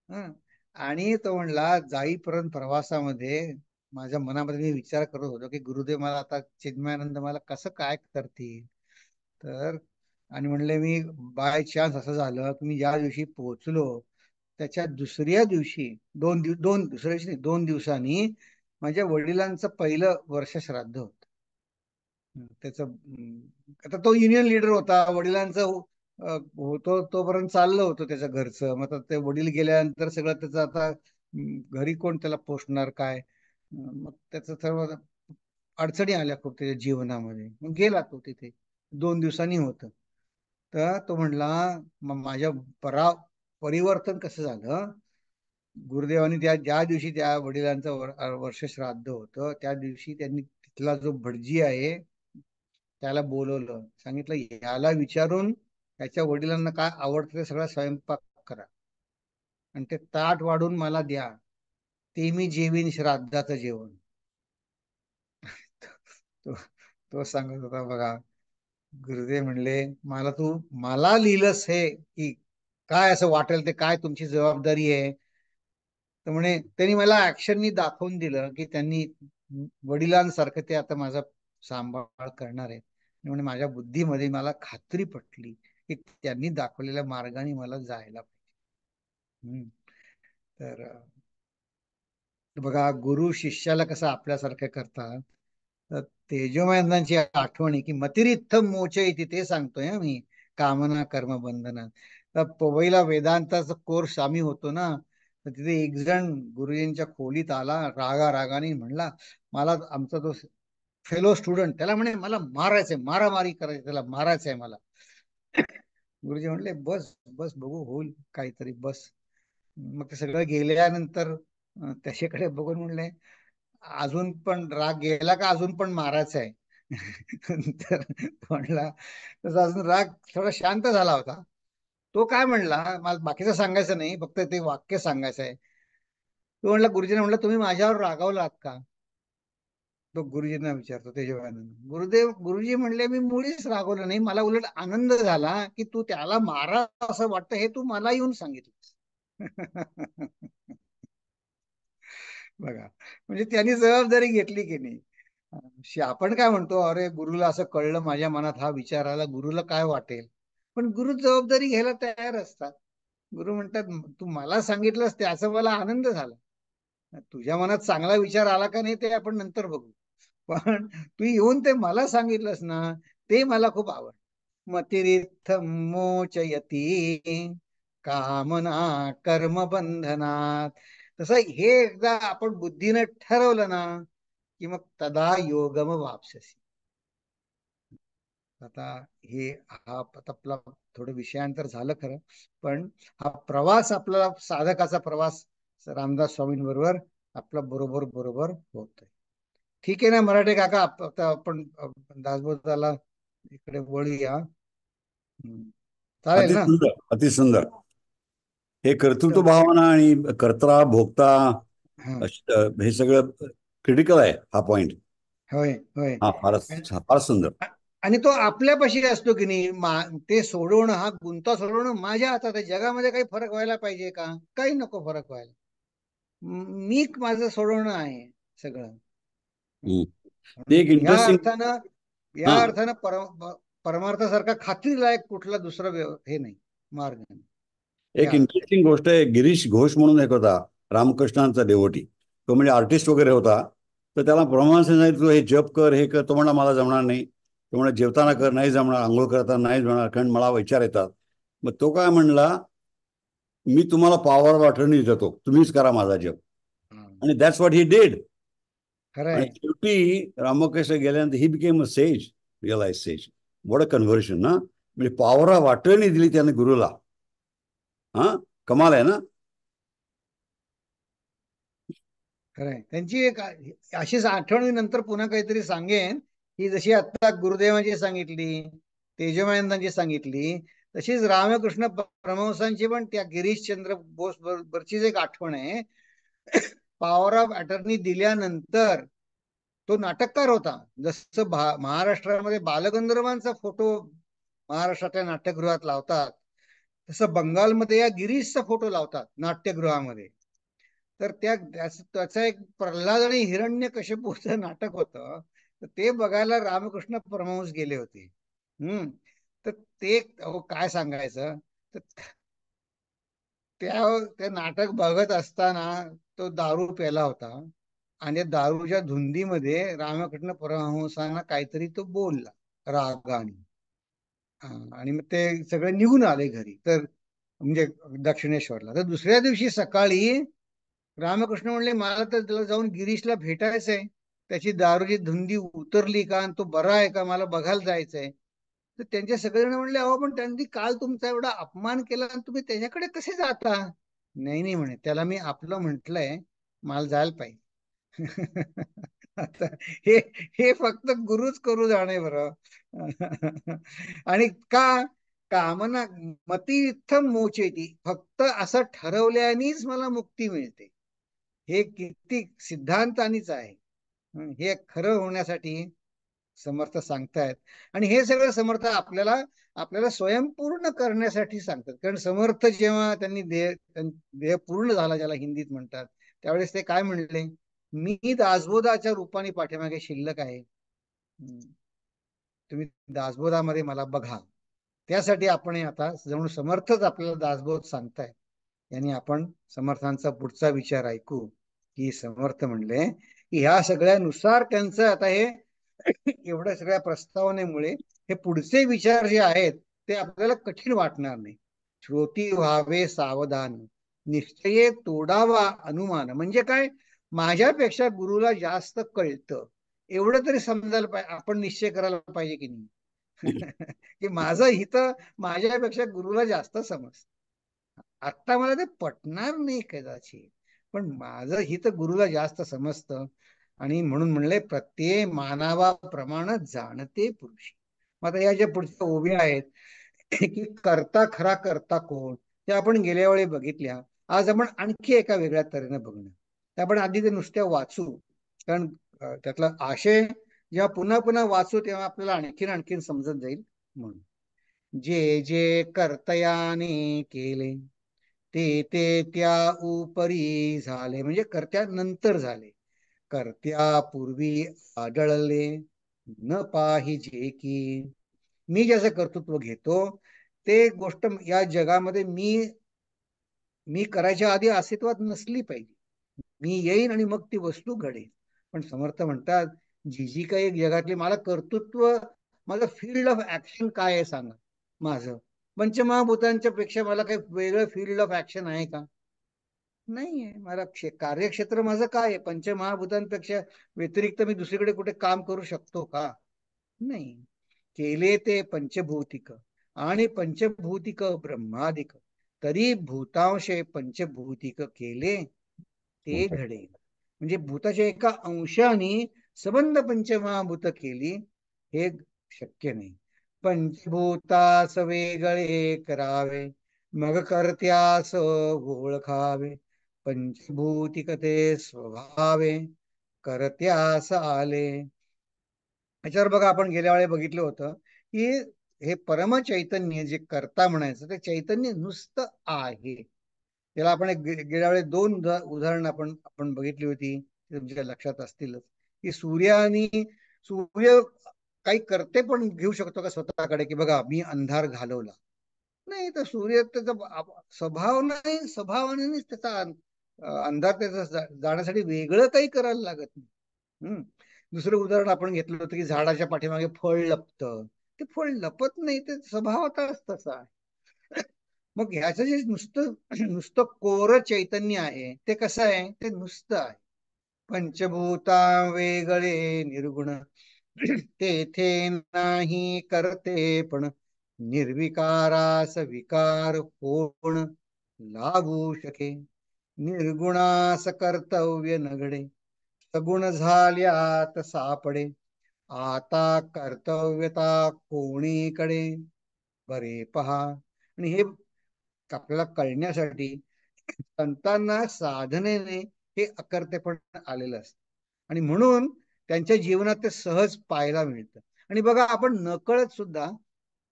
हं. आणि तो म्हणला, जाईपर्यंत प्रवासामध्ये माझ्या मनामध्ये मी विचार करत होतो की गुरुदेव मला आता चिन्मयानंद मला कसं काय करतील. तर आणि म्हणले मी बाय चान्स असं झालं की मी ज्या दिवशी पोहोचलो, त्याच्या दुसऱ्या दिवशी, दुसऱ्या दिवशी नाही, 2 दिवसांनी माझ्या वडिलांचं पहिलं वर्ष श्राद्ध होत. त्याचं आता तो युनियन लीडर होता, वडिलांचं होतो तोपर्यंत चाललं होतं त्याच्या घरचं. मग आता ते वडील गेल्यानंतर सगळं त्याचं आता घरी कोण त्याला पोषणार काय. मग त्याचं सर्व अडचणी आल्या खूप त्याच्या जीवनामध्ये. मग गेला तो तिथे, 2 दिवसांनी होतं. तर तो म्हणला, मग माझ्या परिवर्तन कसं झालं. गुरुदेवांनी ज्या दिवशी त्या वडिलांचं वर्ष श्राद्ध होतं, त्या दिवशी त्यांनी तिथला जो भटजी आहे त्याला बोलवलं, सांगितलं याला विचारून त्याच्या वडिलांना काय आवडतं ते सगळा स्वयंपाक करा आणि ते ताट वाढून मला द्या, ते मी जेवीन श्राद्धाचं जेवण. तो तो सांगत होता, बघा गुरुदेव म्हणले, मला लिहिलंस हे की काय असं वाटेल ते, काय तुमची जबाबदारी आहे. तर म्हणे त्यांनी मला ऍक्शननी दाखवून दिलं की त्यांनी वडिलांसारखं ते आता माझा सांभाळ करणार आहे. म्हणजे माझ्या बुद्धीमध्ये मला खात्री पटली की त्यांनी दाखवलेल्या मार्गाने मला जायला पाहिजे. तर बघा, गुरु शिष्याला कसं आपल्यासारखं करतात. तर तेजोमयांची आठवण आहे की मतिरित्थम मोचयति, ते सांगतोय मी, कामना कर्म बंधनात. तर पवईला वेदांताचा कोर्स आम्ही होतो ना, तर तिथे एक जण गुरुजींच्या खोलीत आला, रागाने म्हणला, मला आमचा तो फेलो स्टुडंट, त्याला म्हणे मला मारायचंय, मारामारी करायची, त्याला मारायचंय मला. गुरुजी म्हणले बस बस बघू होईल काहीतरी, बस. मग ते सगळं गेल्यानंतर त्याच्याकडे बघून म्हणले अजून पण राग गेला का, अजून पण मारायचं आहे? तर म्हणला तसा अजून राग थोडा शांत झाला होता. तो काय म्हणला, मला बाकीचं सांगायचं नाही, फक्त ते वाक्य सांगायचं आहे. तो म्हणला, गुरुजीने म्हणलं तुम्ही माझ्यावर रागावलात का? तो गुरुजींना विचारतो तेजवानंद. गुरुजी म्हणले मी मुळीच रागवलं नाही, मला उलट आनंद झाला की तू त्याला मारा असं वाटतं हे तू मला येऊन सांगितलं. बघा, म्हणजे त्यांनी जबाबदारी घेतली की नाही. आपण काय म्हणतो, अरे गुरुला असं कळलं, माझ्या मनात हा विचार आला, गुरुला काय वाटेल? पण गुरु जबाबदारी घ्यायला तयार असतात. गुरु म्हणतात तू मला सांगितलंस त्याचा मला आनंद झाला, तुझ्या मनात चांगला विचार आला का नाही ते आपण नंतर बघू, पण तू येऊन ते मला सांगितलंस ना, ते मला खूप आवड. मतिरित्थम मोचयती कामना कर्म बंधनात. तसं हे एकदा आपण बुद्धीने ठरवलं ना की मग तदा योगम वापससी. आता हे हा आपला थोडं विषयांतर झालं खरं, पण हा प्रवास आपला साधकाचा प्रवास रामदास स्वामींबरोबर आपला बरोबर बरोबर होतोय. ठीक आहे ना मराठे काका, आता आपण दासबोधाला इकडे वळूया. चालेल ना? अतिसुंदर, अतिसुंदर. हे कर्तृत्व तर भावना आणि कर्ता भोगता हा, हे सगळं क्रिटिकल आहे, हा पॉइंट. होय होय. हा फारच फार सुंदर. आणि तो आपल्यापाशी असतो की नाही, ते सोडवणं, हा गुंता सोडवणं माझ्या हातात आहे. जगामध्ये काही फरक व्हायला पाहिजे का? काही नको फरक व्हायला, मी माझं सोडवणं आहे सगळं. हम्म. ते एक ह्या इंटरेस्टिंग. अर्थानं या हा, अर्थानं परमार्थासारखा खात्रीलायक कुठला दुसरा हे नाही, मार्ग नाही एक या अर्थाने. इंटरेस्टिंग गोष्ट आहे. गिरीश घोष म्हणून एक होता, रामकृष्णांचा डेवोटी. तो म्हणजे आर्टिस्ट वगैरे होता. तर त्याला परमहंसांनी सांगितलं तू हे जप कर, हे कर. तो म्हणला मला जमणार नाही. तो म्हणा जेवताना कर, नाही जमणार. आंघोळ करताना नाही जमणार, कारण मला विचार येतात. मग तो काय म्हणला, मी तुम्हाला पॉवर ऑफ अटर्नी देतो, तुम्हीच करा माझा जप. आणि दॅट्स व्हॉट ही डिड. आणि खरंय. शेवटी रामकृष्ण गेल्यानंतर he became a sage, realise sage. What a conversion ना. म्हणजे पॉवर ऑफ अटर्नी दिली त्याने गुरुला. हा, कमाल आहे ना. खरंय. त्यांची एक अशीच आठवणीनंतर पुन्हा काहीतरी सांगेन, ही जशी आता गुरुदेवांची सांगितली, तेजमानंदांची सांगितली, तशीच रामकृष्ण परमहंसांची पण त्या गिरीशचंद्र बोस बरोबरचीच एक आठवण आहे. पॉवर ऑफ अटर्नी दिल्यानंतर तो नाटककार होता. जसं महाराष्ट्रामध्ये बालगंधर्वांचा फोटो महाराष्ट्रातल्या नाट्यगृहात लावतात, तसं बंगालमध्ये या गिरीशचा फोटो लावतात नाट्यगृहामध्ये. तर त्याचं एक प्रल्हाद आणि हिरण्यकशिपूचं नाटक होतं, तर ते बघायला रामकृष्ण परमहंस गेले होते. तर ते काय सांगायचं, तर ते नाटक बघत असताना तो दारू प्याला होता आणि दारूच्या धुंदीमध्ये रामकृष्ण परमहंसांना काहीतरी तो बोलला रागाने. आणि मग ते सगळे निघून आले घरी, तर म्हणजे दक्षिणेश्वरला. तर दुसऱ्या दिवशी सकाळी रामकृष्ण म्हणले मला तर त्याला जाऊन गिरीशला भेटायचंय, त्याची दारूची धुंदी उतरली का आणि तो बरा आहे का मला बघायला जायचंय. तर त्यांचे सगळेजण म्हणले अहो पण त्यांनी काल तुमचा एवढा अपमान केला आणि तुम्ही त्याच्याकडे कसे जाता? नाही नाही म्हणे, त्याला मी आपलं म्हटलंय, मला जायला पाहिजे. आता हे हे फक्त गुरुच करू जाणे बरं. आणि का कामना मती इत्थम मोचेती, फक्त असं ठरवल्यानेच मला मुक्ती मिळते, हे किती सिद्धांतानीच आहे. हे खरं होण्यासाठी समर्थ सांगतायत. आणि हे सगळं समर्थ आपल्याला आपल्याला स्वयंपूर्ण करण्यासाठी सांगतात. कारण समर्थ जेव्हा त्यांनी देह पूर्ण झाला, ज्याला हिंदीत म्हणतात, त्यावेळेस ते काय म्हणले, मी दासबोधाच्या रूपाने पाठीमागे शिल्लक आहे, तुम्ही दासबोधामध्ये मला बघा. त्यासाठी आपण आता जणू समर्थच आपल्याला दासबोध सांगताय. यांनी आपण समर्थांचा पुढचा विचार ऐकू. की समर्थ म्हणले की ह्या सगळ्यानुसार त्यांचं आता हे एवढ्या सगळ्या प्रस्तावनेमुळे हे पुढचे विचार जे आहेत ते आपल्याला कठीण वाटणार नाही. श्रोती व्हावे सावधान, निश्चये तोडावा अनुमान. म्हणजे काय, माझ्यापेक्षा गुरुला जास्त कळतं, एवढं तरी समजायला पाहिजे, आपण निश्चय करायला पाहिजे की नाही. की माझं हित माझ्यापेक्षा गुरुला जास्त समज. आता मला ते पटणार नाही कदाचित, पण माझं हित गुरुला जास्त समजतं. आणि म्हणून म्हणले प्रत्येक मानवाप्रमाणे जाणते पुरुष. मग आता या ज्या पुढच्या ओव्या आहेत की करता खरा करता कोण, ते आपण गेल्या वेळी बघितल्या. आज आपण आणखी एका वेगळ्या तऱ्हेने बघणार. ते आपण आधी ते नुसत्या वाचू, कारण त्यातला आशय जेव्हा पुन्हा पुन्हा वाचू तेव्हा आपल्याला आणखीन आणखीन समजत जाईल. म्हणून जे जे कर्तयाने केले ते ते त्या उपरी झाले, म्हणजे कर्त्यानंतर झाले. कर्त्यापूर्वी आढळले न पाहिजे की. मी ज्याचं कर्तृत्व घेतो ते गोष्ट या जगामध्ये मी करायच्या आधी अस्तित्वात नसली पाहिजे. मी येईन आणि मग ती वस्तू घडेल. पण समर्थ म्हणतात, जी जी काही जगातली मला कर्तृत्व, माझं फील्ड ऑफ ऍक्शन काय आहे सांगा. माझं पंचमहाभूतांच्या पेक्षा मला काही वेगळं फील्ड ऑफ ऍक्शन आहे का? नाहीये. मला कार्यक्षेत्र माझं काय आहे? पंचमहाभूतांपेक्षा व्यतिरिक्त मी दुसरीकडे कुठे काम करू शकतो का? नाही. केले ते पंचभौतिक आणि पंचभौतिक ब्रह्मादिक, तरी भूतांशे पंचभौतिक केले ते घडे. म्हणजे भूताच्या एका अंशाने संबंध पंचमहाभूत केली, हे शक्य नाही. पंचभूतास वेगळे करावे, मग कर्त्यास ओळखावे. पंचभूतिक ते स्वभावे, कर्त्यास आले. याच्यावर बघा, आपण गेल्या वेळी बघितलं होतं की हे परमचैतन्य जे कर्ता म्हणायचं, ते चैतन्य नुसतं आहे. त्याला आपण गेल्या वेळी दोन उदाहरण आपण आपण बघितली होती, तुमच्या लक्षात असतीलच. की सूर्य काही करते पण घेऊ शकतो का स्वतःकडे, की बघा मी अंधार घालवला. नाही, तर सूर्य त्याचा स्वभाव नाही, स्वभावाने त्याचा अंधार त्याचा जाण्यासाठी वेगळं काही करायला लागत नाही. दुसरं उदाहरण आपण घेतलं होतं की झाडाच्या पाठीमागे फळ लपतं. ते फळ लपत नाही, ते स्वभावतःच तसं आहे. मग ह्याचं जे नुसतं नुसतं कोर चैतन्य आहे, ते कसं आहे? ते नुसतं आहे. पंचभूता वेगळे निर्गुण, तेथे नाही करते पण. निर्विकारास विकार होण लागू शके. निर्गुणास कर्तव्य नगडे, सगुण झाल्यात सापडे. आता कर्तव्यता कोणीकडे, बरे पहा. आणि हे आपल्याला कळण्यासाठी संतांना साधनेने हे अकर्तेपण आलेलं असतं. आणि म्हणून त्यांच्या जीवनात ते सहज पाहायला मिळतं. आणि बघा, आपण नकळत सुद्धा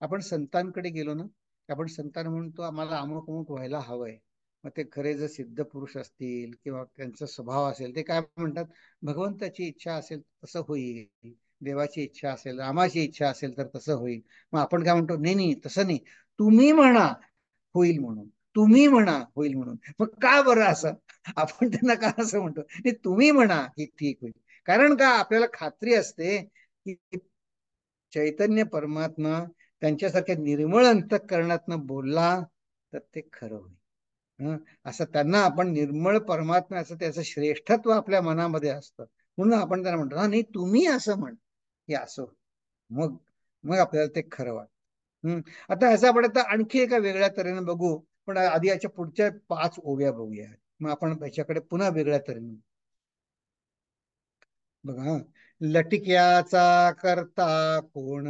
आपण संतांकडे गेलो ना, आपण संतांना म्हणतो आम्हाला अमुक अमुक व्हायला हवंय. मग ते खरे जर सिद्ध पुरुष असतील किंवा त्यांचा स्वभाव असेल, ते काय म्हणतात? भगवंताची इच्छा असेल तसं होईल, देवाची इच्छा असेल, रामाची इच्छा असेल तर तसं होईल. मग आपण काय म्हणतो? नाही नाही, तसं नाही, तुम्ही म्हणा होईल म्हणून, तुम्ही म्हणा होईल म्हणून. मग का बरं असं आपण त्यांना का असं म्हणतो? नाही, तुम्ही म्हणा की ठीक होईल. कारण का? आपल्याला खात्री असते की चैतन्य परमात्मा त्यांच्यासारख्या निर्मळ अंतःकरणातनं बोलला तर ते खरं होईल. असं त्यांना आपण निर्मळ परमात्म्याचं त्याचं श्रेष्ठत्व आपल्या मनामध्ये असतं. म्हणून आपण त्यांना म्हणतो, हा नाही, तुम्ही असं म्हण, हे असं. मग मग आपल्याला ते खरं वाटतं. आता ह्याचा आपण आता आणखी एका वेगळ्या तऱ्हेने बघू. पण आधी याच्या पुढच्या 5 ओव्या बघूया. मग आपण त्याच्याकडे पुन्हा वेगळ्या तऱ्हेने बघा. लटिक्याचा करता कोण,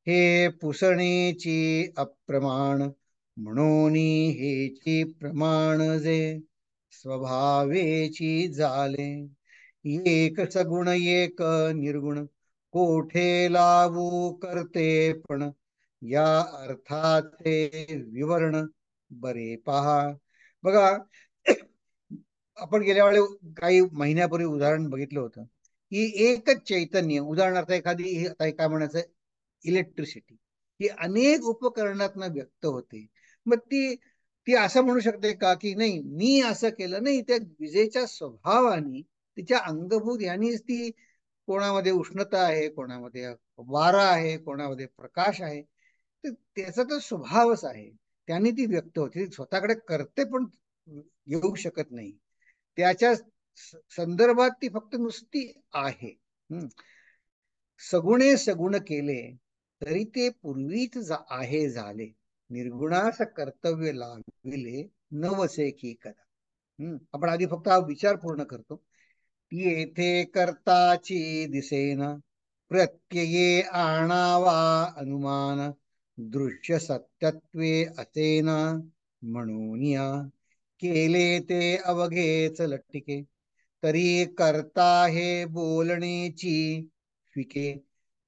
हे पुसणेची अप्रमाण. म्हणून हेची प्रमाण जे, स्वभावेची झाले. एक सगुण एक निर्गुण, कोठे लावू करते पण. या अर्थाचे विवरण बरे पहा. बघा, आपण गेल्या वेळी काही महिन्यापूर्वी उदाहरण बघितलं होतं की एकच चैतन्य, उदाहरणार्थ एखादी, आता काय म्हणायचं, इलेक्ट्रिसिटी ही अनेक उपकरणातनं व्यक्त होते. मग ती ती असं म्हणू शकते का की नाही मी असं केलं? नाही, त्या विजेच्या स्वभावाने तिच्या अंगभूत यांनीच ती, कोणामध्ये उष्णता आहे, कोणामध्ये वारा आहे, कोणामध्ये प्रकाश आहे, तर त्याचा तर स्वभावच आहे. त्यांनी ती व्यक्त होते. स्वतःकडे करते पण येऊ शकत नाही. त्याच्या संदर्भात ती फक्त नुसती आहे. सगुणे सगुण केले तरी ते पूर्वीच आहे झाले. निर्गुणास कर्तव्य लाविले नवसे की करा. आपण आधी फक्त हा विचार पूर्ण करतो. येथे कर्ताची दिसेना प्रत्यये आणावा अनुमान दृश्य सत्यत्वे असेना म्हणून केले ते अवघेच लट्टिके तरी करता हे बोलणेची फिके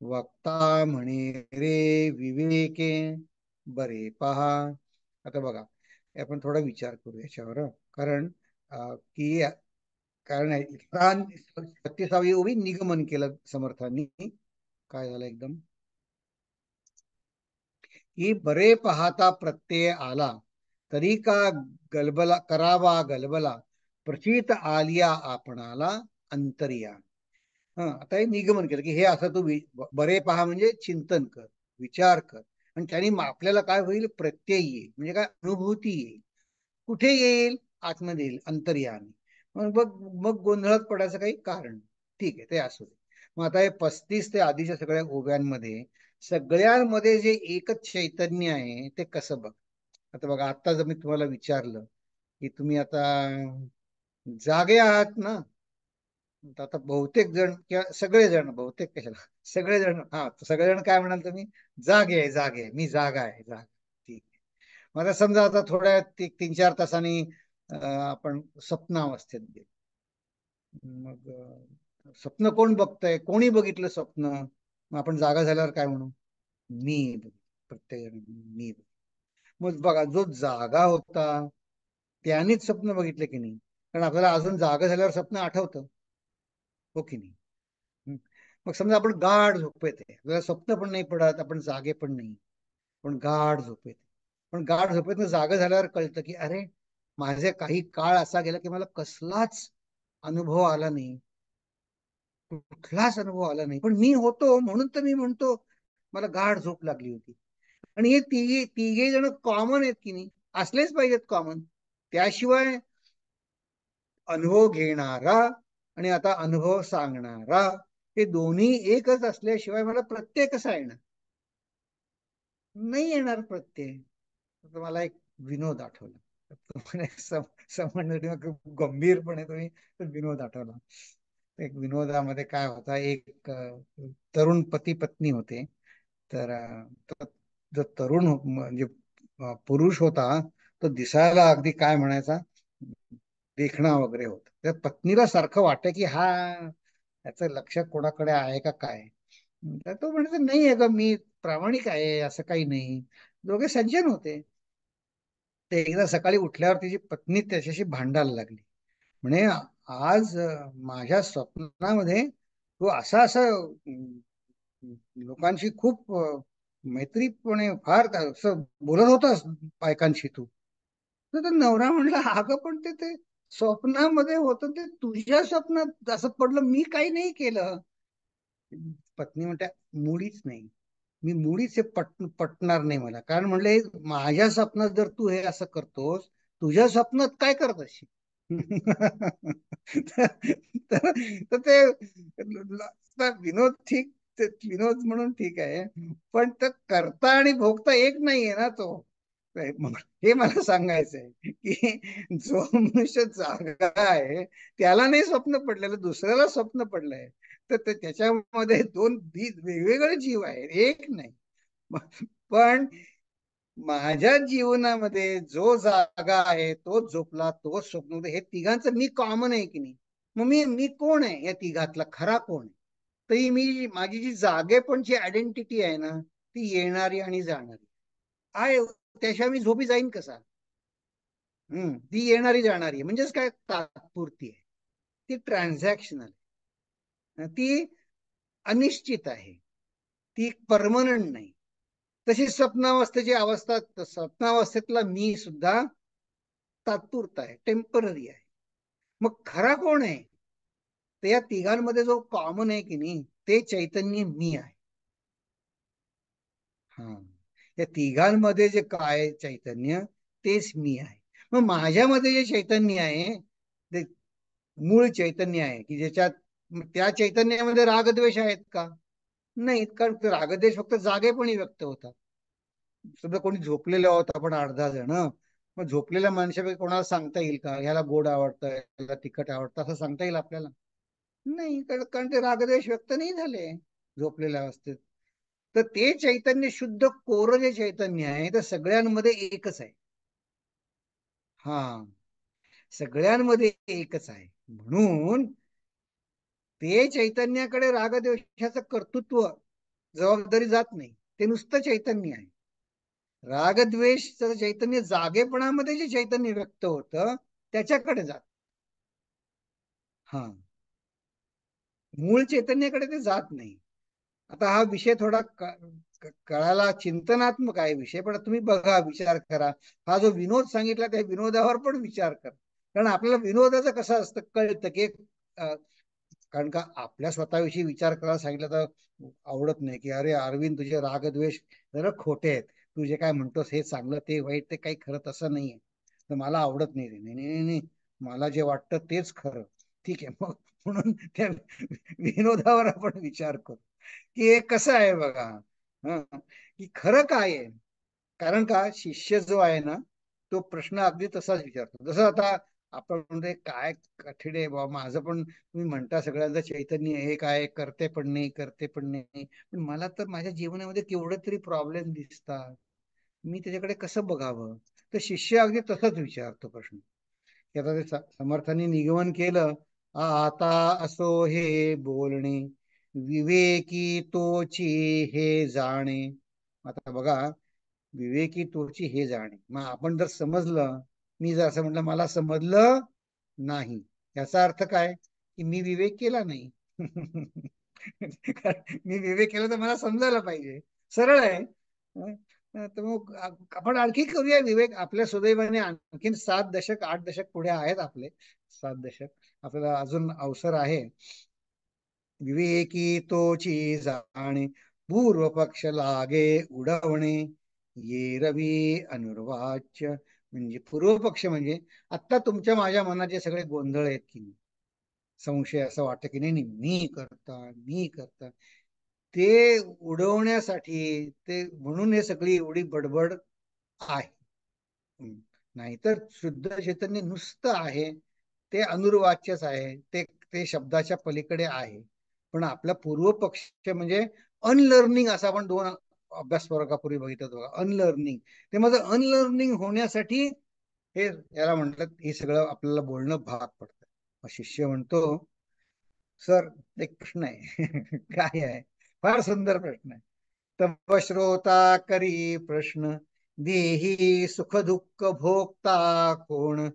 वक्ता म्हणे रे विवेके बरे पहा. आता बघा आपण थोडा विचार करू याच्यावर कारण की कारण 36वी उभी निगमन केलं समर्थांनी. काय झालं एकदम की बरे पाहता प्रत्यय आला तरी का गलबला करावा गलबला प्रचित आलिया आपणाला अंतर्या. आता हे निगमन केलं की हे असं तू बरे पहा म्हणजे चिंतन कर विचार कर आणि त्याने आपल्याला काय होईल प्रत्यय येईल म्हणजे काय अनुभूती येईल. कुठे येईल आतमध्ये येईल अंतर्यामी. मग गोंधळात पडायचं काही कारण. ठीक आहे ते असू दे. मग आता हे 35 ते आधीच्या सगळ्या ओव्यांमध्ये सगळ्यांमध्ये जे एकच चैतन्य आहे ते कसं बघ. आता बघा आता जर मी तुम्हाला विचारलं की तुम्ही आता जागे आहात ना. आता बहुतेक जण किंवा सगळेजण बहुतेक कशाला सगळेजण सगळेजण काय म्हणाल तुम्ही जागे आहे मी जागा आहे जागा. ठीक आहे. मला समजा आता थोड्या 3-4 तासांनी आपण स्वप्नावस्थेत गेलो. मग स्वप्न कोण बघतंय कोणी बघितलं स्वप्न. मग आपण जागा झाल्यावर काय म्हणू मी प्रत्येक मी. मग बघा जो जागा होता त्यानेच स्वप्न बघितलं की नाही. कारण आपल्याला अजून जागा झाल्यावर स्वप्न आठवतं हो की नाही. मग समजा आपण गाढ झोपेत आहे आपल्याला स्वप्न पण नाही पडत आपण जागे पण नाही पण गाढ झोपेत. पण गाढ झोपेत जागा झाल्यावर कळतं की अरे माझे काही काळ असा गेला की मला कसलाच अनुभव आला नाही कुठलाच अनुभव आला नाही पण मी होतो म्हणून तर मी म्हणतो मला गाढ झोप लागली होती. आणि हे तिघे जण कॉमन आहेत की नाही असलेच पाहिजेत कॉमन. त्याशिवाय अनुभव घेणारा आणि आता अनुभव सांगणारा हे दोन्ही एकच असल्याशिवाय मला प्रत्यय कसा येणार. नाही येणार प्रत्यय. मला एक विनोद आठवला. समजण्यासाठी गंभीरपणे तुम्ही विनोद आठवला. एक विनोदामध्ये काय होता एक तरुण पती पत्नी होते. तर जो तरुण म्हणजे पुरुष होता तो दिसायला अगदी काय म्हणायचा देखणा वगैरे होता. त्या पत्नीला सारखं वाटतं की हा याचं लक्ष कोणाकडे आहे का काय. तर तो म्हणायचा नाही आहे ग मी प्रामाणिक आहे असं काही नाही. दोघे सज्जन होते. ते एकदा सकाळी उठल्यावर तिची पत्नी त्याच्याशी भांडायला लागली. म्हणे आज माझ्या स्वप्नामध्ये तू असा असा लोकांशी खूप मैत्रीपणे फार असं बोलत होतास बायकांशी तू. तर नवरा म्हणला अगं पण ते स्वप्नामध्ये होतं ते तुझ्या स्वप्नात असं पडलं मी काही नाही केलं. पत्नी म्हणते मुळीच नाही मी मुळीच हे पटणार नाही मला. कारण म्हणले माझ्या स्वप्नात जर तू हे असं करतोस तुझ्या स्वप्नात काय करत अशी. तर तर ते विनोद ठीक विनोद म्हणून ठीक आहे पण तर करता आणि भोगता एक नाहीये ना तो. हे मला सांगायचं आहे की जो मनुष्य जागा आहे त्याला नाही स्वप्न पडलेलं दुसऱ्याला स्वप्न पडलंय. तर त्याच्यामध्ये दोन वेगवेगळे जीव आहेत एक नाही. पण माझ्या जीवनामध्ये जो जागा आहे तो झोपला तो स्वप्न हे तिघांचं मी कॉमन आहे की नाही. मग मी कोण आहे या तिघातला खरा कोण आहे. तरी मी माझी जी जागेपणची आयडेंटिटी आहे ना ती येणारी आणि जाणारी आहे. त्याशिवाय मी झोपी जाईन कसा. ती येणारी जाणारी म्हणजेच काय तात्पुरती आहे. ती ट्रान्झॅक्शनल ती अनिश्चित आहे. ती परमनंट नाही. तशी स्वप्नावस्थेची अवस्था स्वप्नावस्थेतला मी सुद्धा तात्पुरता आहे टेम्पररी आहे. मग खरा कोण आहे. तर या तिघांमध्ये जो कॉमन आहे की नाही ते चैतन्य मी आहे. हा या तिघांमध्ये जे काय चैतन्य तेच मी आहे. मग माझ्यामध्ये जे चैतन्य आहे ते मूळ चैतन्य आहे की ज्याच्यात त्या चैतन्यामध्ये रागद्वेष आहेत का नाही, कारण ते रागद्वेष फक्त जागेपणी व्यक्त होतात. समजा कोणी झोपलेलं आहोत आपण 8-10 जण, मग झोपलेल्या माणसापैकी कोणाला सांगता येईल का ह्याला गोड आवडतं, ह्याला तिखट आवडतं, असं सांगता येईल आपल्याला? नाही, कारण ते रागद्वेष व्यक्त नाही झाले झोपलेल्या अवस्थेत. तर ते चैतन्य शुद्ध कोर जे चैतन्य आहे ते सगळ्यांमध्ये एकच आहे. हा, सगळ्यांमध्ये एकच आहे. म्हणून ते चैतन्याकडे रागद्वेषाचं कर्तृत्व, जबाबदारी जात नाही. ते नुसतं चैतन्य आहे. रागद्वेषचं चैतन्य जागेपणामध्ये जे चैतन्य व्यक्त होतं त्याच्याकडे जात. हा, मूळ चैतन्याकडे ते जात नाही. आता हा विषय थोडा कळायला चिंतनात्मक आहे विषय, पण तुम्ही बघा, विचार करा. हा जो विनोद सांगितला त्या विनोदावर पण विचार करा. कारण आपल्याला विनोदाचं कसं असतं कळतं की कारण का आपल्या स्वतःविषयी विचार करायला सांगितलं तर आवडत नाही, की अरे अरविंद तुझे रागद्वेष जरा खोटे आहेत, तू जे काय म्हणतोस हे चांगलं ते वाईट ते काही खरं तसं नाहीये, तर मला आवडत नाही. नाही नाही नाही, मला जे वाटतं तेच खरं. ठीक आहे मग, म्हणून त्या विनोदावर आपण विचार करू की हे कसं आहे बघा. की खरं काय आहे. कारण का शिष्य जो आहे ना, तो प्रश्न अगदी तसाच विचारतो. जसं आता आपण म्हणजे काय कठीण आहे बाबा, माझं पण तुम्ही म्हणता सगळ्यांचं चैतन्य एक आहे, करते पण नाही, करते पण नाही, पण मला तर माझ्या जीवनामध्ये केवढे तरी प्रॉब्लेम दिसतात, मी त्याच्याकडे कसं बघावं. तर शिष्य अगदी तसंच विचारतो प्रश्न. की आता ते समर्थांनी निगमन केलं, आता असो हे बोलणे, विवेकी तोची हे जाणे. आता बघा, विवेकी तोची हे जाणे, मग आपण जर समजलं, मी जर असं म्हटलं मला समजलं नाही, याचा अर्थ काय की मी विवेक केला नाही. मी विवेक केला तर मला समजायला पाहिजे, सरळ आहे. तर मग आपण आणखी करूया विवेक. आपल्या सुदैवाने आणखीन 7 दशक 8 दशक पुढे आहेत आपले. 7 दशक आपल्याला अजून अवसर आहे. विवेकी तोची जाणे, पूर्व पक्ष लागे उडवणे, ये रवी अनुर्वाच्य. म्हणजे पूर्व पक्ष म्हणजे आता तुमच्या माझ्या मनात जे सगळे गोंधळ आहेत की नाही, संशय, असं वाटतं की नाही नाही मी करता ते उडवण्यासाठी, ते म्हणून हे सगळी एवढी बडबड आहे. हम्म. नाहीतर शुद्ध चैतन्य नुसतं आहे, ते अनुर्वाच्यच आहे, ते ते शब्दाच्या पलीकडे आहे. पण आपला पूर्व पक्ष म्हणजे अनलर्निंग, असं आपण 2 अभ्यास वर्गापूर्वी बघितलं बघा, अनलर्निंग. ते माझं अनलर्निंग होण्यासाठी हे, याला म्हणतात, हे सगळं आपल्याला बोलणं भाग पडतं. मग शिष्य म्हणतो, सर एक प्रश्न आहे. काय आहे? फार सुंदर प्रश्न आहे. तव श्रोता करी प्रश्न, देही सुख दुःख भोगता कोण,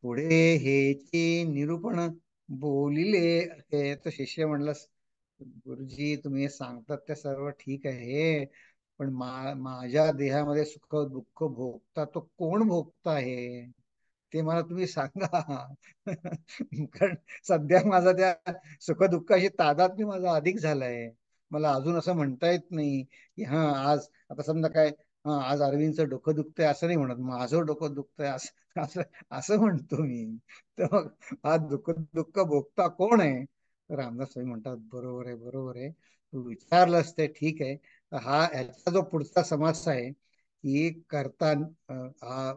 पुढे हेची निरूपण बोलिले आहे. तर शिष्य म्हणला, गुरुजी तुम्ही सांगतात ते सर्व ठीक आहे, पण माझ्या देहामध्ये सुख दुःख भोगता तो कोण भोगता आहे, ते मला तुम्ही सांगा. कारण सध्या माझा त्या सुखदुःखाशी तादात्म्य माझा अधिक झालाय. मला अजून असं म्हणता येत नाही की हा आज, आता समजा काय, हा आज अरविंदचं डोकं दुखतंय असं नाही म्हणत, माझं डोकं दुखतंय असं असं असं म्हणतो मी. तर मग आज दुःख दुःख भोगता कोण आहे? तर रामदास स्वामी म्हणतात, बरोबर आहे, बरोबर आहे, तू विचारलंस ते ठीक आहे. हा ह्याचा जो पुढचा समास आहे की करता, हा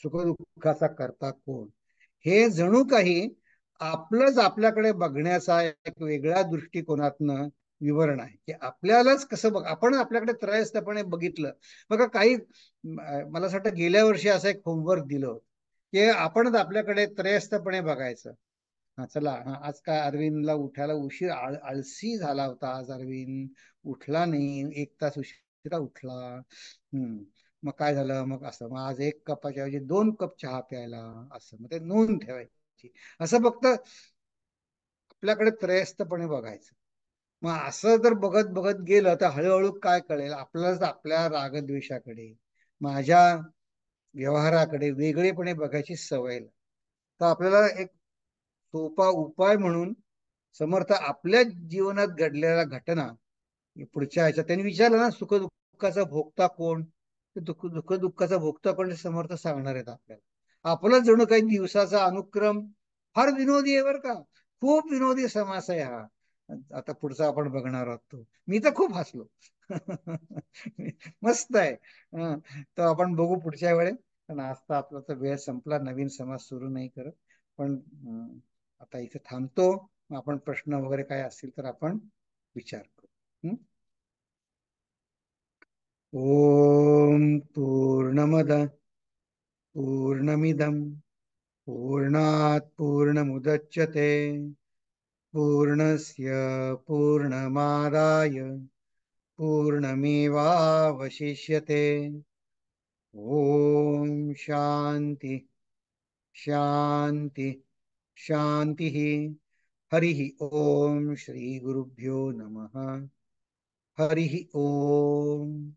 सुखदुःखाचा करता कोण, हे जणू काही आपलंच आपल्याकडे बघण्याचा एक वेगळ्या दृष्टिकोनातनं विवरण आहे. की आपल्यालाच कसं बघ, आपण आपल्याकडे त्रयस्थपणे बघितलं. बघा काही मला असं वाटतं गेल्या वर्षी असं एक होमवर्क दिलं होतं की आपणच आपल्याकडे त्रयस्थपणे बघायचं. हा चला, हा आज काय अरविंदला उठायला उशीर, आळसी झाला होता आज अरविंद, उठला नाही, 1 तास उशिरा उठला. मग काय झालं, मग असं, मग आज 1 कपाच्या ऐवजी 2 कप चहा प्यायला, असं मग ते नोंद ठेवायची. असं फक्त आपल्याकडे त्रयस्थपणे बघायचं. मग असं जर बघत बघत गेलं तर हळूहळू काय कळेल, आपल्यालाच आपल्या रागद्वेषाकडे, माझ्या व्यवहाराकडे वेगळेपणे बघायची सवय लागते. तर आपल्याला एक सोपा उपाय म्हणून समर्थ आपल्या जीवनात घडलेल्या घटना, पुढच्या ह्याच्यात त्यांनी विचारलं ना, सुख दुःखाचा भोगता कोण, दुःख दुःखाचा भोगता कोण, समर्थ सांगणार आहेत आपल्याला. आपला जणू काही दिवसाचा अनुक्रम फार विनोदी आहे बरं का, खूप विनोदी समास आहे हा. आता पुढचा आपण बघणार आहोत तो. मी तर खूप हसलो. मस्त आहे. हं, तर आपण बघू पुढच्या वेळेस. पण आता आपला तर वेळ संपला, नवीन समाज सुरू नाही करत. पण आता इथे थांबतो. आपण प्रश्न वगैरे काय असतील तर आपण विचार करू. ओम पूर्णमद पूर्णमिदम पूर्णात पूर्णमुदच्यते पूर्णस्य पूर्णमादाय पूर्णमेवावशिष्यते. ओम शांती शांती शांति. हरि ओम श्री गुरुभ्यो नमः. हरि ओम.